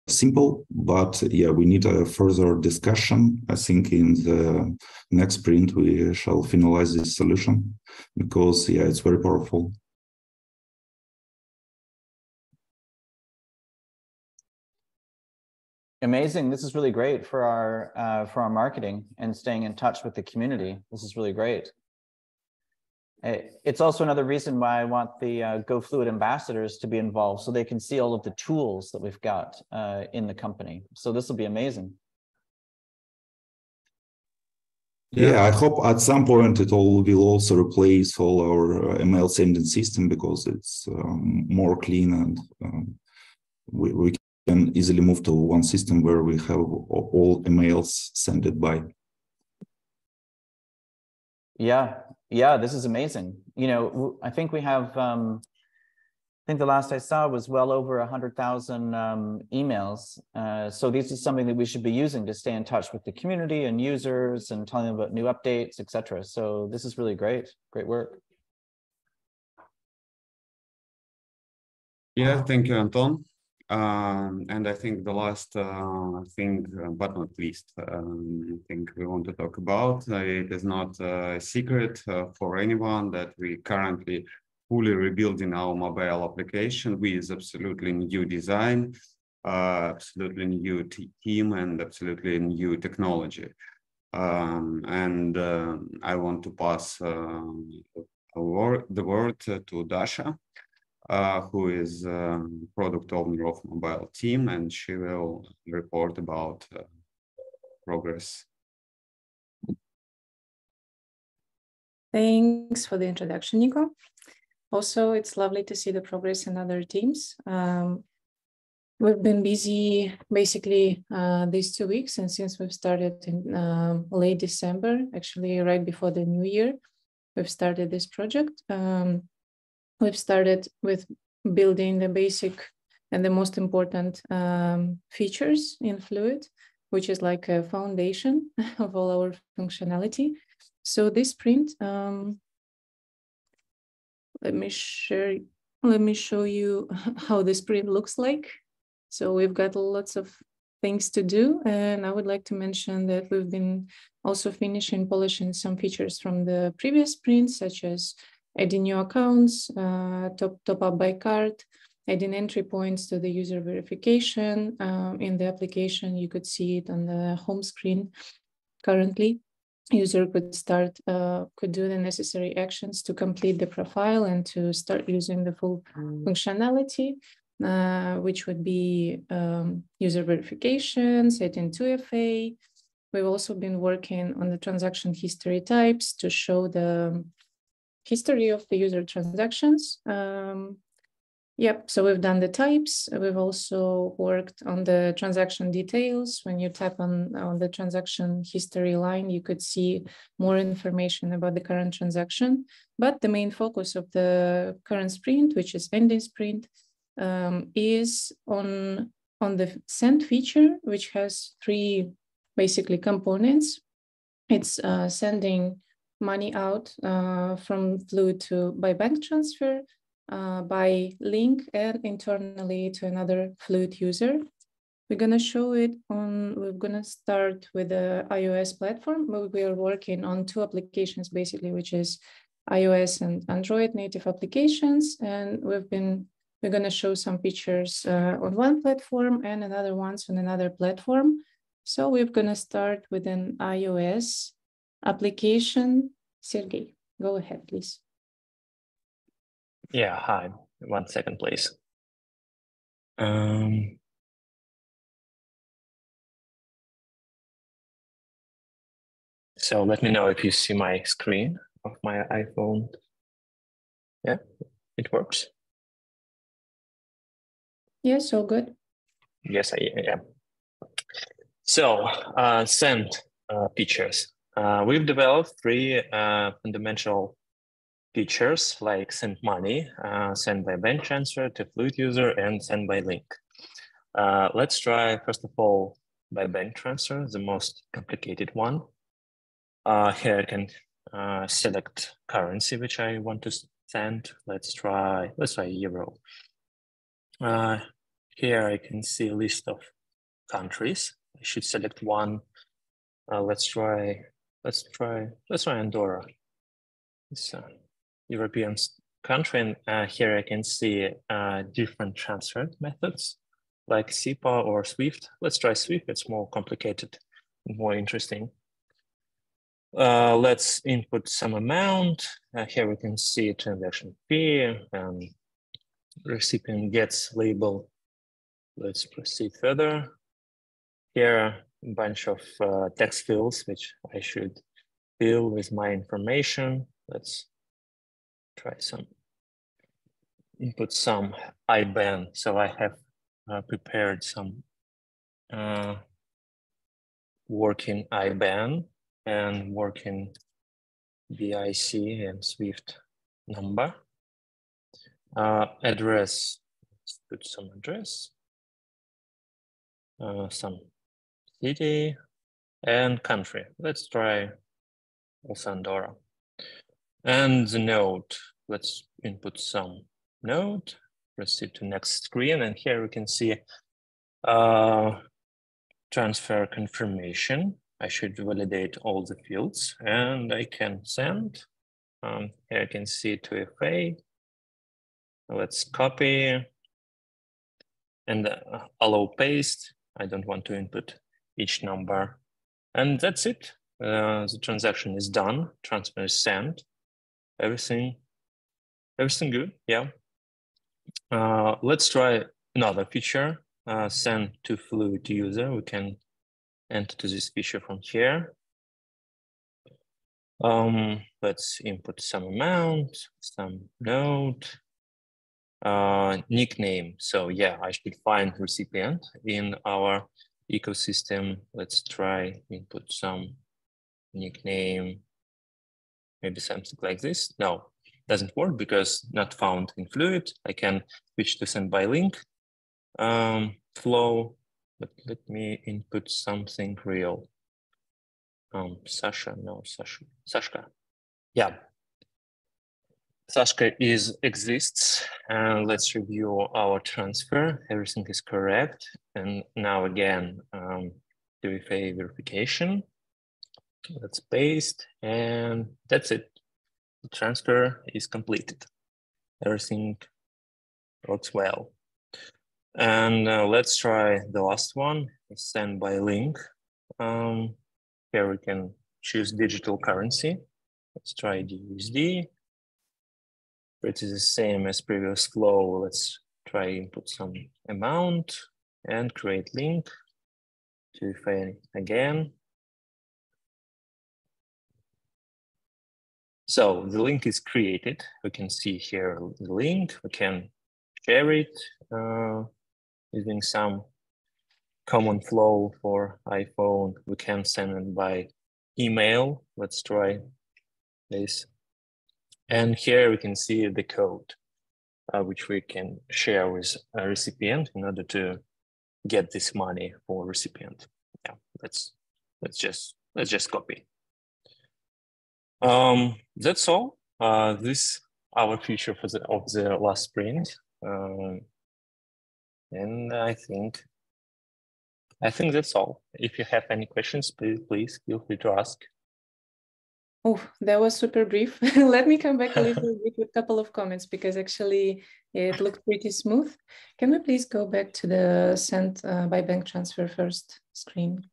simple, but yeah, we need a further discussion. I think in the next sprint, we shall finalize this solution because yeah, it's very powerful. Amazing. This is really great for our marketing and staying in touch with the community. This is really great. It's also another reason why I want the GoFluid ambassadors to be involved so they can see all of the tools that we've got in the company. So this will be amazing. Yeah, I hope at some point it all will also replace all our email sending system because it's more clean and we can easily move to one system where we have all emails sent by. Yeah, this is amazing. You know, I think we have, I think the last I saw was well over 100,000 emails. So this is something that we should be using to stay in touch with the community and users and telling them about new updates, etc. So this is really great. Great work. Yeah, thank you, Anton. And I think the last thing, but not least, I think we want to talk about, it is not a secret for anyone that we currently fully rebuilding our mobile application with absolutely new design, absolutely new team, and absolutely new technology. And I want to pass the word to Dasha. Who is product owner of mobile team, and she will report about progress. Thanks for the introduction, Nico. Also, it's lovely to see the progress in other teams. We've been busy basically these 2 weeks, and since we've started in late December, actually right before the new year, we've started this project. We've started with building the basic and the most important features in Fluid, which is like a foundation of all our functionality. So this sprint, let me show you how the sprint looks like. So we've got lots of things to do, and I would like to mention that we've been also polishing some features from the previous sprints, such as adding new accounts, top up by card, adding entry points to the user verification. In the application, you could see it on the home screen. Currently, user could do the necessary actions to complete the profile and to start using the full functionality, which would be user verification, setting 2FA. We've also been working on the transaction history types to show the history of the user transactions. Yep, so we've done the types. We've also worked on the transaction details. When you tap on the transaction history line, you could see more information about the current transaction. But the main focus of the current sprint, which is ending sprint, is on the send feature, which has three basically components. It's sending money out from Fluid by bank transfer, by link, and internally to another Fluid user. We're going to show it on, we're going to start with the iOS platform, but we are working on two applications basically, which is iOS and Android native applications. And we're going to show some features on one platform and another ones on another platform. So we're going to start with an iOS application. Sergey, go ahead, please. Yeah, hi. 1 second, please. So let me know if you see my screen of my iPhone. Yeah, it works. Yes, all good. Yes, I am. So send features. We've developed three fundamental features like send money, send by bank transfer to Fluid user, and send by link. Let's try, first of all, by bank transfer, the most complicated one. Here I can select currency which I want to send. Let's try euro. Here I can see a list of countries. I should select one. Let's try Andorra. It's a European country, and here I can see different transfer methods like SEPA or SWIFT. Let's try SWIFT. It's more complicated and more interesting. Let's input some amount. Here we can see transaction fee and recipient gets label. Let's proceed further. Here, a bunch of text fields, which I should fill with my information. Let's try some, input some IBAN. So I have prepared some working IBAN and working BIC and SWIFT number. Address, let's put some address, some city, and country. Let's try also Andorra. And the node, let's input some node, proceed to next screen, and here we can see transfer confirmation. I should validate all the fields, and I can send. Here I can see 2FA. Let's copy and allow paste. I don't want to input each number. And that's it. The transaction is done. Transfer is sent. Everything good, yeah. Let's try another feature, send to Fluid user. We can enter to this feature from here. Let's input some amount, some node, nickname. So yeah, I should find recipient in our ecosystem. Let's try input some nickname, maybe something like this. No, doesn't work because not found in Fluid. I can switch to send by link flow, but let me input something real. Sasha, no, Sashka. Yeah, Sashka exists. And let's review our transfer. Everything is correct. And now again, 2FA verification. Let's paste, and that's it. The transfer is completed. Everything works well. And let's try the last one, send by link. Here we can choose digital currency. Let's try USD. It is the same as previous flow. Let's try input some amount and create link. 2FA again. So the link is created. We can see here the link. We can share it using some common flow for iPhone. We can send it by email. Let's try this. And here we can see the code, which we can share with a recipient in order to get this money for recipient. Yeah, let's just copy. That's all. This our feature for the last sprint, and I think that's all. If you have any questions, please feel free to ask. Oh, that was super brief. Let me come back a little bit with a couple of comments because actually it looked pretty smooth. Can we please go back to the send by bank transfer first screen?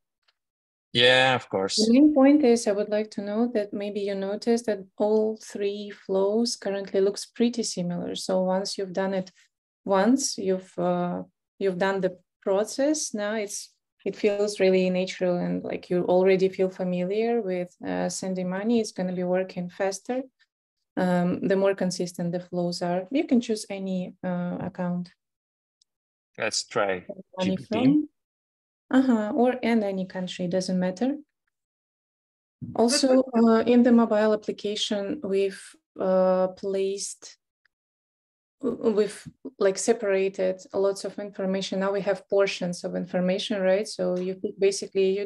Yeah, of course. The main point is I would like to know that maybe you noticed that all three flows currently looks pretty similar. So once you've done it once, you've done the process. Now it feels really natural and like you already feel familiar with sending money. It's going to be working faster. The more consistent the flows are. You can choose any account. Let's try Money GPT. from. Or in any country, doesn't matter. Also, in the mobile application, we've like separated lots of information. Now we have portions of information, right? So you do basically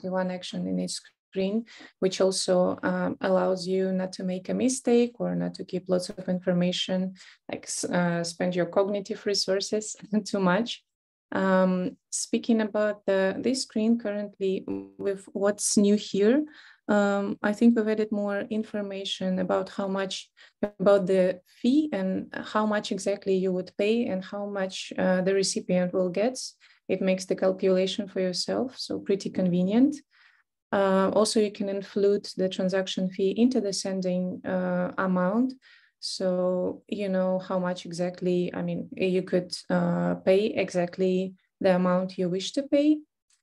one action in each screen, which also allows you not to make a mistake or not to keep lots of information, like spend your cognitive resources too much. Speaking about this screen currently with what's new here, I think we've added more information about about the fee and how much exactly you would pay and how much the recipient will get. It makes the calculation for yourself, so pretty convenient. Also, you can include the transaction fee into the sending amount. So you know how much exactly, I mean, you could pay exactly the amount you wish to pay.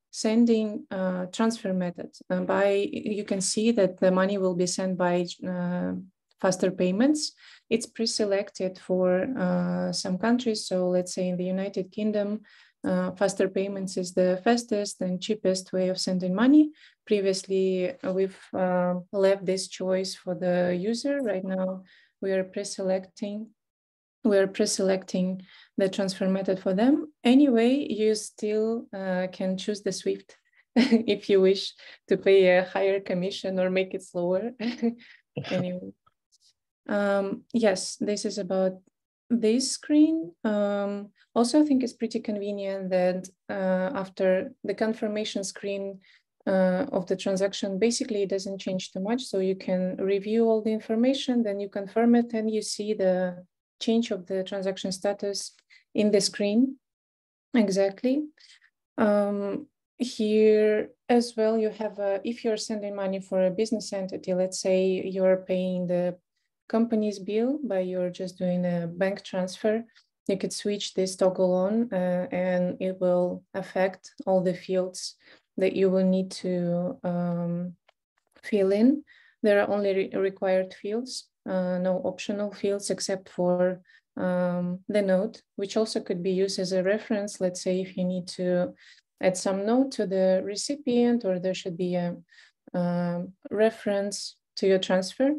Sending transfer method. You can see that the money will be sent by faster payments. It's pre-selected for some countries. So let's say in the United Kingdom, faster payments is the fastest and cheapest way of sending money. Previously, we've left this choice for the user. Right now, we are pre-selecting the transfer method for them. Anyway, you still can choose the SWIFT if you wish to pay a higher commission or make it slower. Anyway, yes, this is about this screen. Also, I think it's pretty convenient that after the confirmation screen of the transaction, basically it doesn't change too much. So you can review all the information, then you confirm it and you see the change of the transaction status in the screen. Exactly. Here as well, you have if you're sending money for a business entity, let's say you're paying the company's bill, but you're just doing a bank transfer, you could switch this toggle on and it will affect all the fields that you will need to fill in. There are only required fields, no optional fields except for the note, which also could be used as a reference. Let's say if you need to add some note to the recipient or there should be a reference to your transfer,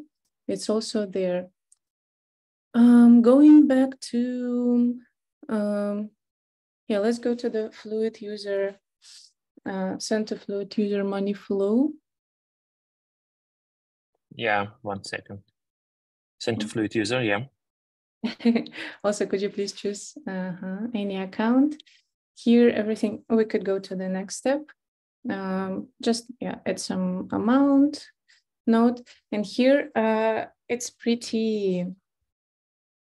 it's also there. Going back to, yeah, let's go to the fluid user, send to fluid user money flow. Yeah, 1 second. Send to fluid user, yeah. Also, could you please choose any account? Here, everything, we could go to the next step. Just, yeah, add some amount, note. And here, it's pretty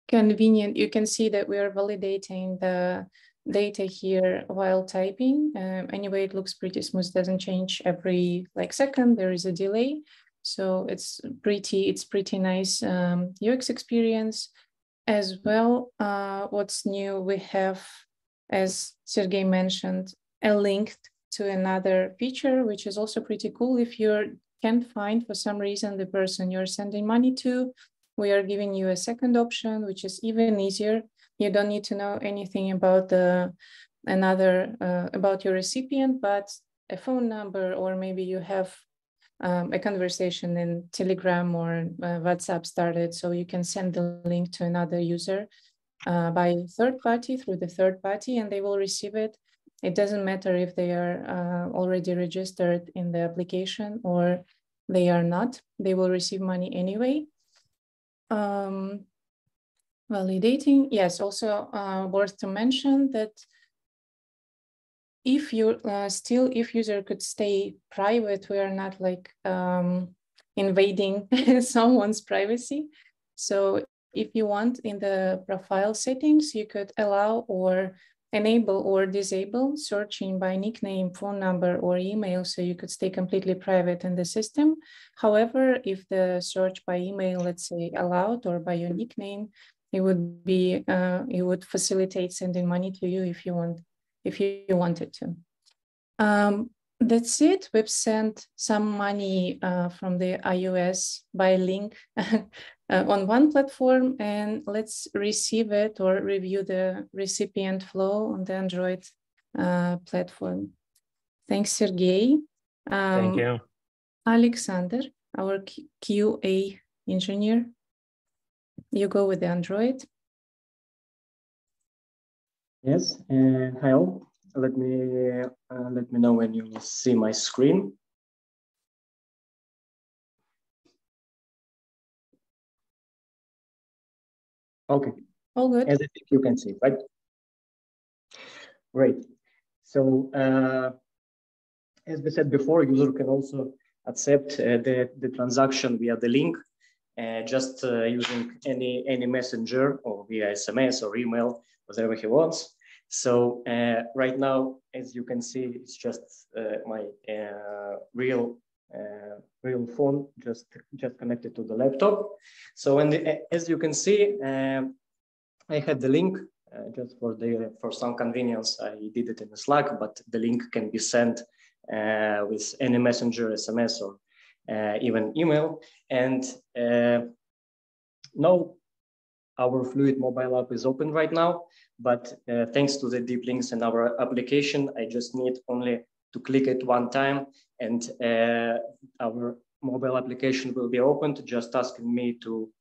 convenient. You can see that we are validating the data here while typing. Anyway, it looks pretty smooth, doesn't change every second, there is a delay. So it's pretty nice UX experience as well. What's new, we have, as Sergey mentioned, a link to another feature, which is also pretty cool. If you can't find for some reason the person you're sending money to, we are giving you a second option, which is even easier. You don't need to know anything about about your recipient, but a phone number, or maybe you have a conversation in Telegram or WhatsApp started, so you can send the link to another user by third party, through the third party, and they will receive it. It doesn't matter if they are already registered in the application or they are not, they will receive money anyway. Validating, yes, also worth to mention that if you if user could stay private, we are not like invading someone's privacy. So if you want, in the profile settings, you could allow or enable or disable searching by nickname, phone number, or email, so you could stay completely private in the system. However, if the search by email, let's say, allowed, or by your nickname, it would be it would facilitate sending money to you if you wanted to. That's it. We've sent some money from the iOS by link on one platform, and let's receive it or review the recipient flow on the Android platform. Thanks, Sergey. Thank you. Alexander, our QA engineer, you go with the Android. Yes, hi all. Let me know when you see my screen. Okay. All good. As I think you can see, right? Great. So as we said before, user can also accept the transaction via the link, just using any messenger or via SMS or email, whatever he wants. So right now, as you can see, it's just my real phone, just connected to the laptop. So as you can see, I had the link just for some convenience. I did it in the Slack, but the link can be sent with any messenger, SMS, or even email. And now our Fluid mobile app is open right now, but thanks to the deep links in our application, I just need only to click it one time, and our mobile application will be opened, just asking me to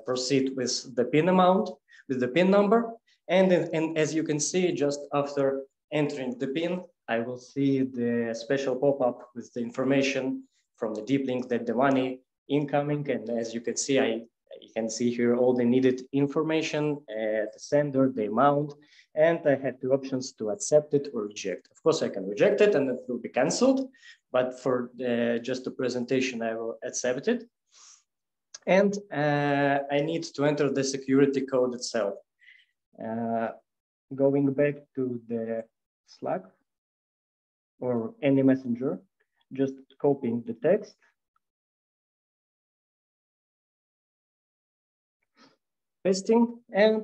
proceed with the PIN amount, with the PIN number. And as you can see, just after entering the PIN, I will see the special pop-up with the information from the deep link that the money incoming. And as you can see, you can see here all the needed information, the sender, the amount, and I have two options to accept it or reject. Of course, I can reject it and it will be canceled, but for just the presentation, I will accept it. And I need to enter the security code itself. Going back to the Slack or any messenger, just copying the text. Pasting, and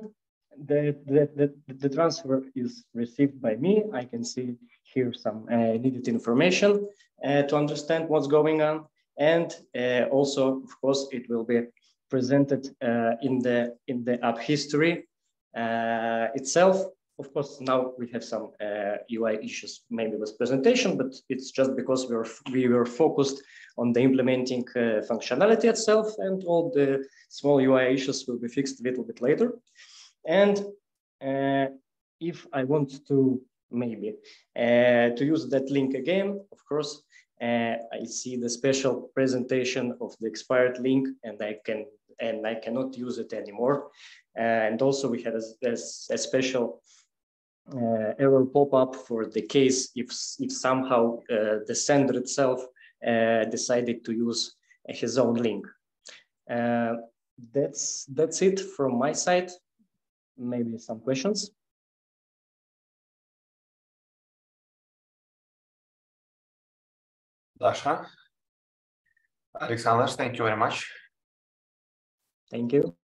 the transfer is received by me. I can see here some needed information to understand what's going on. And also, of course, it will be presented in the app history itself. Of course, now we have some UI issues maybe with presentation, but it's just because we were focused on the implementing functionality itself, and all the small UI issues will be fixed a little bit later. And if I want to maybe to use that link again, of course, I see the special presentation of the expired link, and I cannot use it anymore. And also we have a special error pop-up for the case if somehow the sender itself decided to use his own link. That's it from my side. Maybe some questions. Dasha, Alexander, thank you very much. Thank you.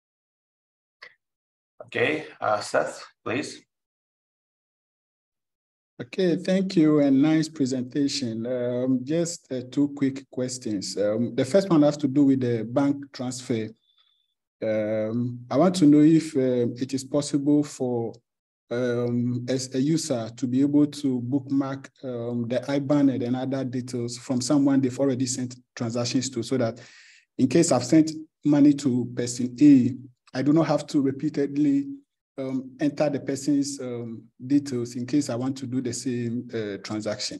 Okay, Seth, please. Okay, thank you, and nice presentation. Just two quick questions. The first one has to do with the bank transfer. I want to know if it is possible for as a user to be able to bookmark the IBAN and other details from someone they've already sent transactions to, so that in case I've sent money to person A, I do not have to repeatedly enter the person's details in case I want to do the same transaction.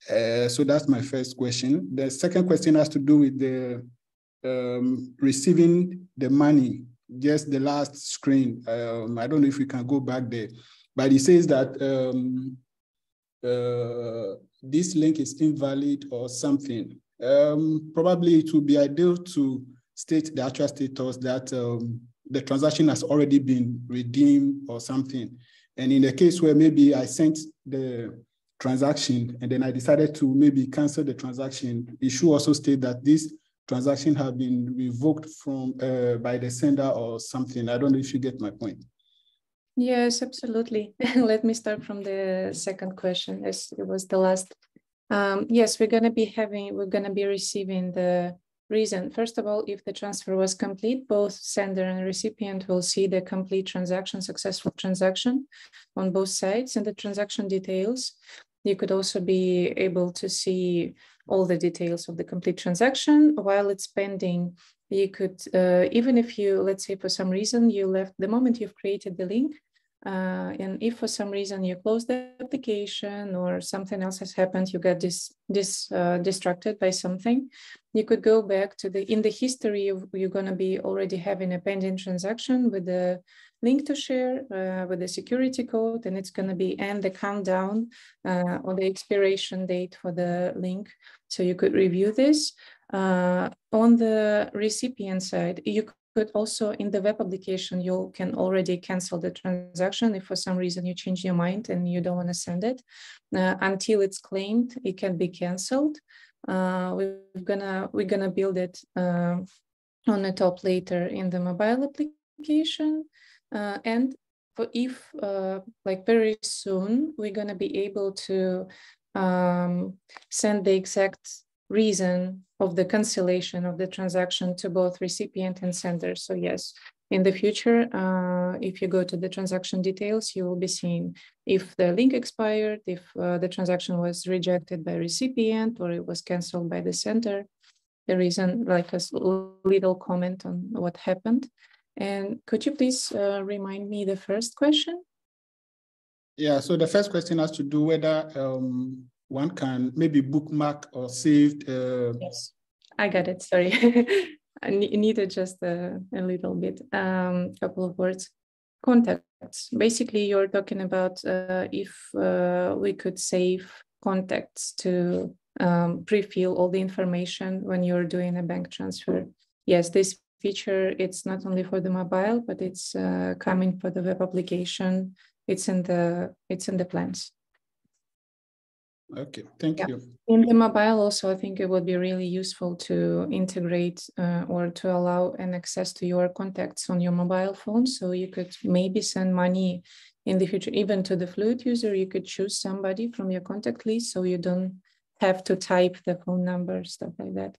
So that's my first question. The second question has to do with the receiving the money, just the last screen. I don't know if we can go back there, but it says that this link is invalid or something. Probably it would be ideal to state the actual status that the transaction has already been redeemed or something. And in the case where maybe I sent the transaction and then I decided to maybe cancel the transaction, it should also state that this transaction have been revoked from by the sender or something. I don't know if you get my point. Yes, absolutely. Let me start from the second question, as it was the last. Yes, we're going to be receiving the reason. First of all, if the transfer was complete, both sender and recipient will see the complete transaction, successful transaction on both sides, and the transaction details. You could also be able to see all the details of the complete transaction while it's pending. You could, even if you, let's say for some reason you left, the moment you've created the link, and if for some reason you close the application or something else has happened, you get distracted by something, you could go back to in the history, you're going to be already having a pending transaction with the link to share with the security code, and it's going to be and the countdown or the expiration date for the link. So you could review this. On the recipient side, you could also, in the web application, you can already cancel the transaction if for some reason you change your mind and you don't want to send it. Until it's claimed, it can be canceled. We're gonna build it on the top later in the mobile application. And for if like very soon, we're gonna be able to send the exact reason of the cancellation of the transaction to both recipient and sender. So yes, in the future, if you go to the transaction details, you will be seeing if the link expired, if the transaction was rejected by recipient or it was canceled by the sender. There is like a little comment on what happened. And could you please remind me the first question? Yeah, so the first question has to do whether one can maybe bookmark or save. Yes, I got it. Sorry, I needed just a little bit, couple of words. Contacts. Basically, you're talking about if we could save contacts to pre-fill all the information when you're doing a bank transfer. Yes, this feature, it's not only for the mobile, but it's coming for the web application. It's in the plans. Okay, thank you. In the mobile also, I think it would be really useful to integrate or to allow an access to your contacts on your mobile phone. So you could maybe send money in the future, even to the Fluid user. You could choose somebody from your contact list so you don't have to type the phone number, stuff like that.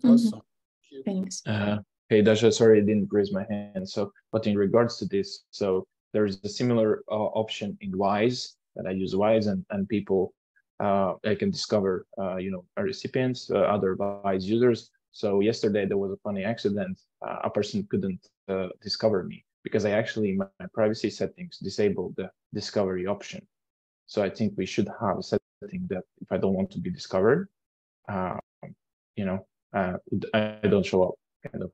Awesome. Thanks. Hey, Dasha, sorry, I didn't raise my hand. So, but in regards to this, so there is a similar option in Wise that I use Wise, and people I can discover recipients, other Wise users. So yesterday there was a funny accident. A person couldn't discover me because I actually in my privacy settings disabled the discovery option. So I think we should have a setting that if I don't want to be discovered, I don't show up, kind of.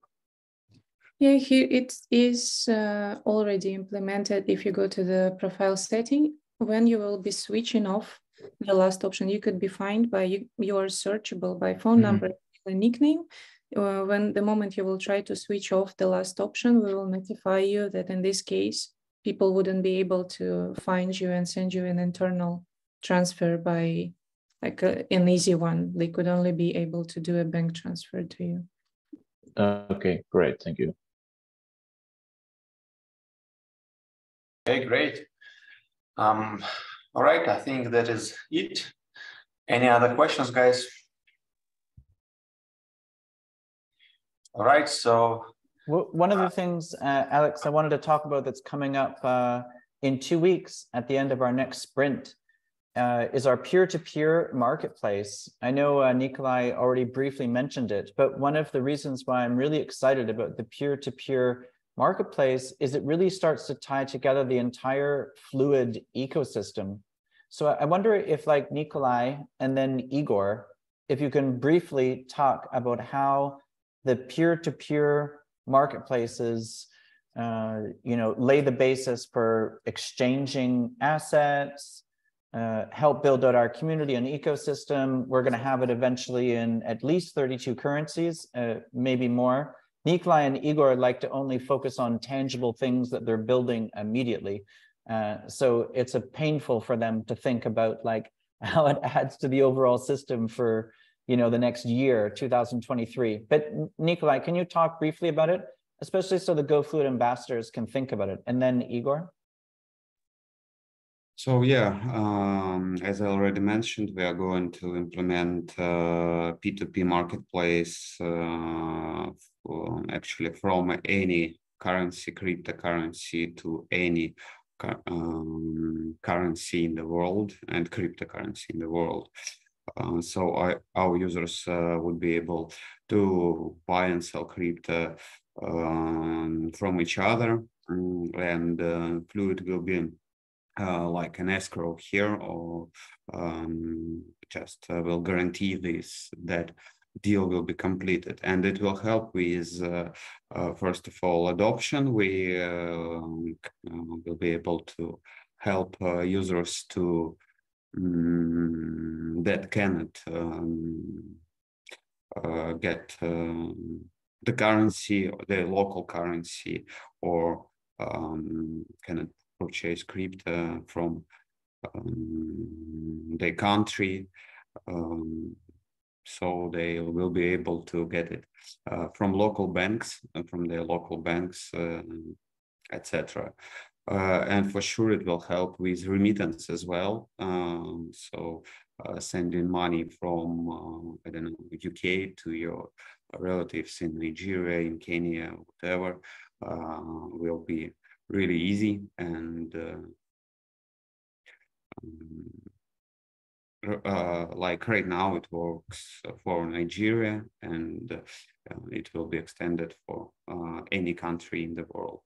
Yeah, here it is already implemented. If you go to the profile setting, when you will be switching off the last option, you could be found by you are searchable by phone number and nickname. When the moment you will try to switch off the last option, we will notify you that in this case, people wouldn't be able to find you and send you an internal transfer by like an easy one. They could only be able to do a bank transfer to you. Okay, great. Thank you. Okay, great. All right, I think that is it. Any other questions, guys? All right, so one of the things, Alex, I wanted to talk about that's coming up in 2 weeks at the end of our next sprint is our peer-to-peer marketplace. I know Nikolai already briefly mentioned it, but one of the reasons why I'm really excited about the peer-to-peer marketplace is it really starts to tie together the entire Fluid ecosystem. So I wonder if, like Nikolai and then Igor, if you can briefly talk about how the peer-to-peer marketplaces lay the basis for exchanging assets, help build out our community and ecosystem. We're going to have it eventually in at least 32 currencies, maybe more. Nikolai and Igor like to only focus on tangible things that they're building immediately. So it's painful for them to think about like how it adds to the overall system for the next year, 2023. But Nikolai, can you talk briefly about it, especially so the GoFluid ambassadors can think about it? And then Igor? So yeah, as I already mentioned, we are going to implement P2P marketplace actually from any currency, cryptocurrency to any currency in the world and cryptocurrency in the world. So our users would be able to buy and sell crypto from each other, and Fluid will be like an escrow here, or just will guarantee that deal will be completed, and it will help with first of all adoption. We will be able to help users to that cannot get the currency, the local currency, or cannot purchase crypto from their country. So they will be able to get it from local banks, etc. And for sure, it will help with remittance as well. So sending money from, I don't know, UK to your relatives in Nigeria, in Kenya, whatever, will be really easy. And like right now, it works for Nigeria, and it will be extended for any country in the world,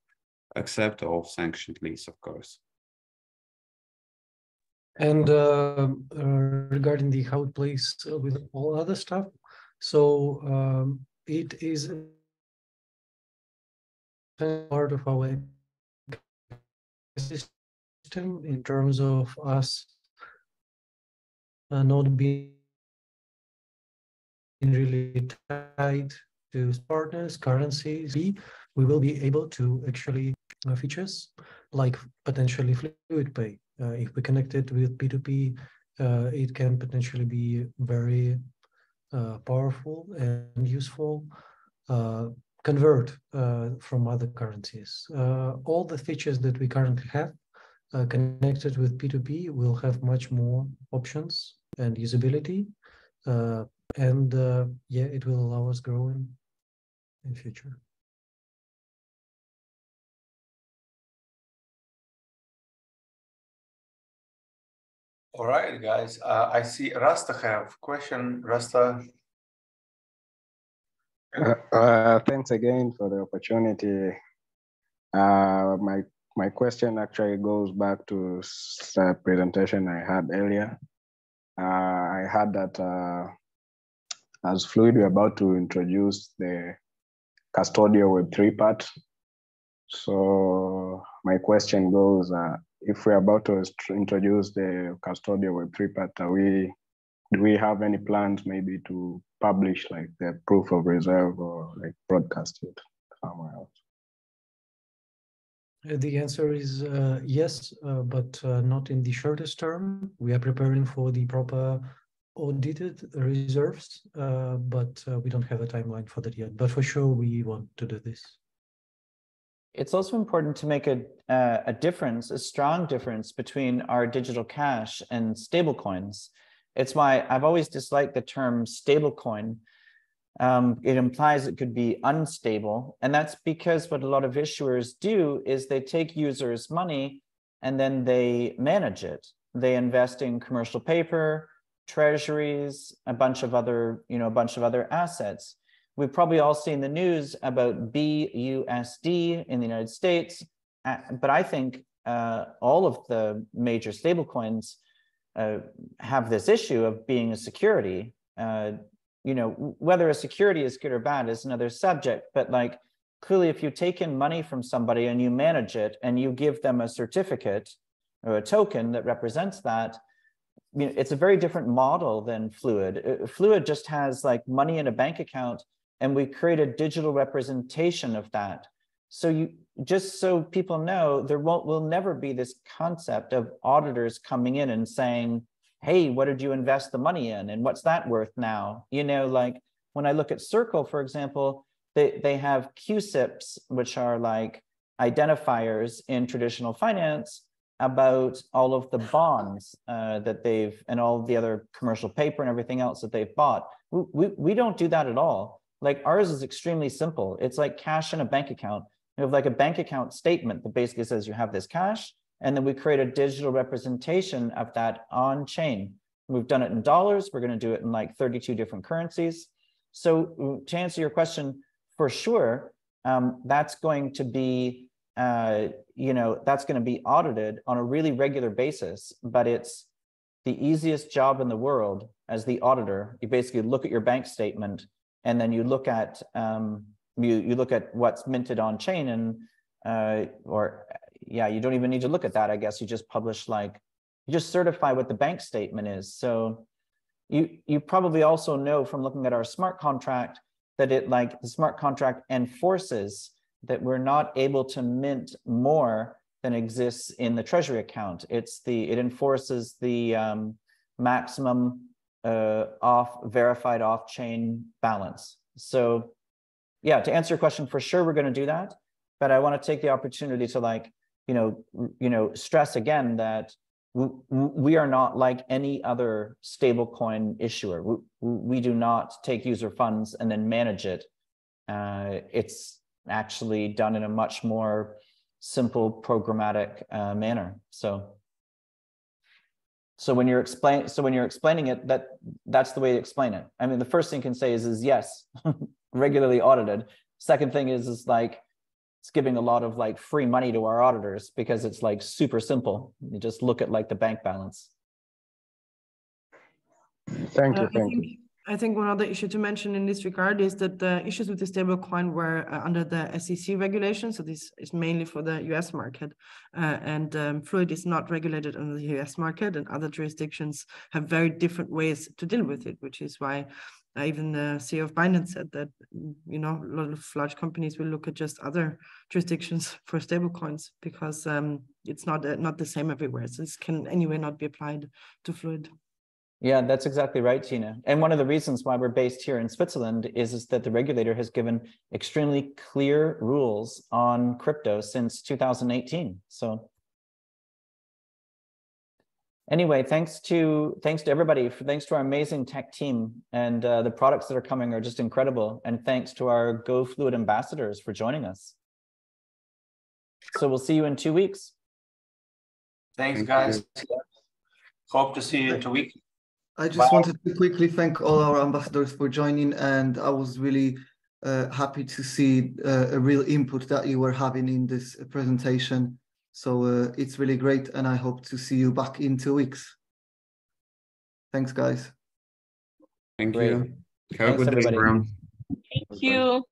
except of sanctioned lists, of course. And regarding the how it plays with all other stuff, so it is part of our system in terms of us not being really tied to partners, currencies. We will be able to actually features like potentially Fluid Pay. If we connect it with P2P, it can potentially be very powerful and useful. Convert from other currencies. All the features that we currently have connected with P2P will have much more options and usability. And yeah, it will allow us growing in future. All right, guys. I see Rasta have question. Rasta. Thanks again for the opportunity. My question actually goes back to the presentation I had earlier. I had that as Fluid, we're about to introduce the custodial Web3 part. So my question goes, if we're about to introduce the custodial Web3 part, do we have any plans maybe to publish like the proof of reserve or like broadcast it somewhere else? The answer is yes, but not in the shortest term. We are preparing for the proper audited reserves, but we don't have a timeline for that yet. But for sure, we want to do this. It's also important to make a difference, a strong difference between our digital cash and stablecoins. It's why I've always disliked the term stablecoin. It implies it could be unstable. And that's because what a lot of issuers do is they take users' money and then they manage it. They invest in commercial paper, treasuries, a bunch of other assets. We've probably all seen the news about BUSD in the United States, but I think all of the major stablecoins have this issue of being a security. Whether a security is good or bad is another subject, but like clearly if you take in money from somebody and you manage it and you give them a certificate or a token that represents that, it's a very different model than Fluid. Fluid just has like money in a bank account and we create a digital representation of that. So just so people know, there will never be this concept of auditors coming in and saying, hey, what did you invest the money in? And what's that worth now? Like when I look at Circle, for example, they have QSIPs, which are like identifiers in traditional finance about all of the bonds that and all the other commercial paper and everything else that they've bought. We don't do that at all. Like ours is extremely simple. It's like cash in a bank account. You have like a bank account statement that basically says you have this cash, and then we create a digital representation of that on chain. We've done it in dollars. We're going to do it in like 32 different currencies. So to answer your question, for sure, that's going to be, that's going to be audited on a really regular basis, but it's the easiest job in the world as the auditor. You basically look at your bank statement and then you look at, you look at what's minted on chain and, you don't even need to look at that. I guess you just publish you just certify what the bank statement is. So you probably also know from looking at our smart contract that the smart contract enforces that we're not able to mint more than exists in the treasury account. It enforces the maximum verified off-chain balance. So yeah, to answer your question, for sure we're going to do that. But I want to take the opportunity to stress again that we are not like any other stablecoin issuer. We do not take user funds and then manage it. It's actually done in a much more simple programmatic manner. So when you're explaining it, that's the way to explain it. I mean, the first thing you can say is yes, regularly audited. Second thing is like, it's giving a lot of like free money to our auditors because it's like super simple. You just look at like the bank balance. Thank you. I think one other issue to mention in this regard is that the issues with the stablecoin were under the SEC regulation. So this is mainly for the US market, and Fluid is not regulated under the US market, and other jurisdictions have very different ways to deal with it, which is why even the CEO of Binance said that, a lot of large companies will look at just other jurisdictions for stablecoins because it's not the same everywhere. So this can anyway not be applied to Fluid. Yeah, that's exactly right, Tina. And one of the reasons why we're based here in Switzerland is that the regulator has given extremely clear rules on crypto since 2018. So anyway, thanks to everybody. Thanks to our amazing tech team, and the products that are coming are just incredible. And thanks to our GoFluid ambassadors for joining us. So we'll see you in 2 weeks. Thanks, guys. Hope to see you in 2 weeks. I just wanted to quickly thank all our ambassadors for joining, and I was really happy to see a real input that you were having in this presentation. So it's really great, and I hope to see you back in 2 weeks. Thanks, guys. Thank you. Have a good day, everybody. everyone. Thank you.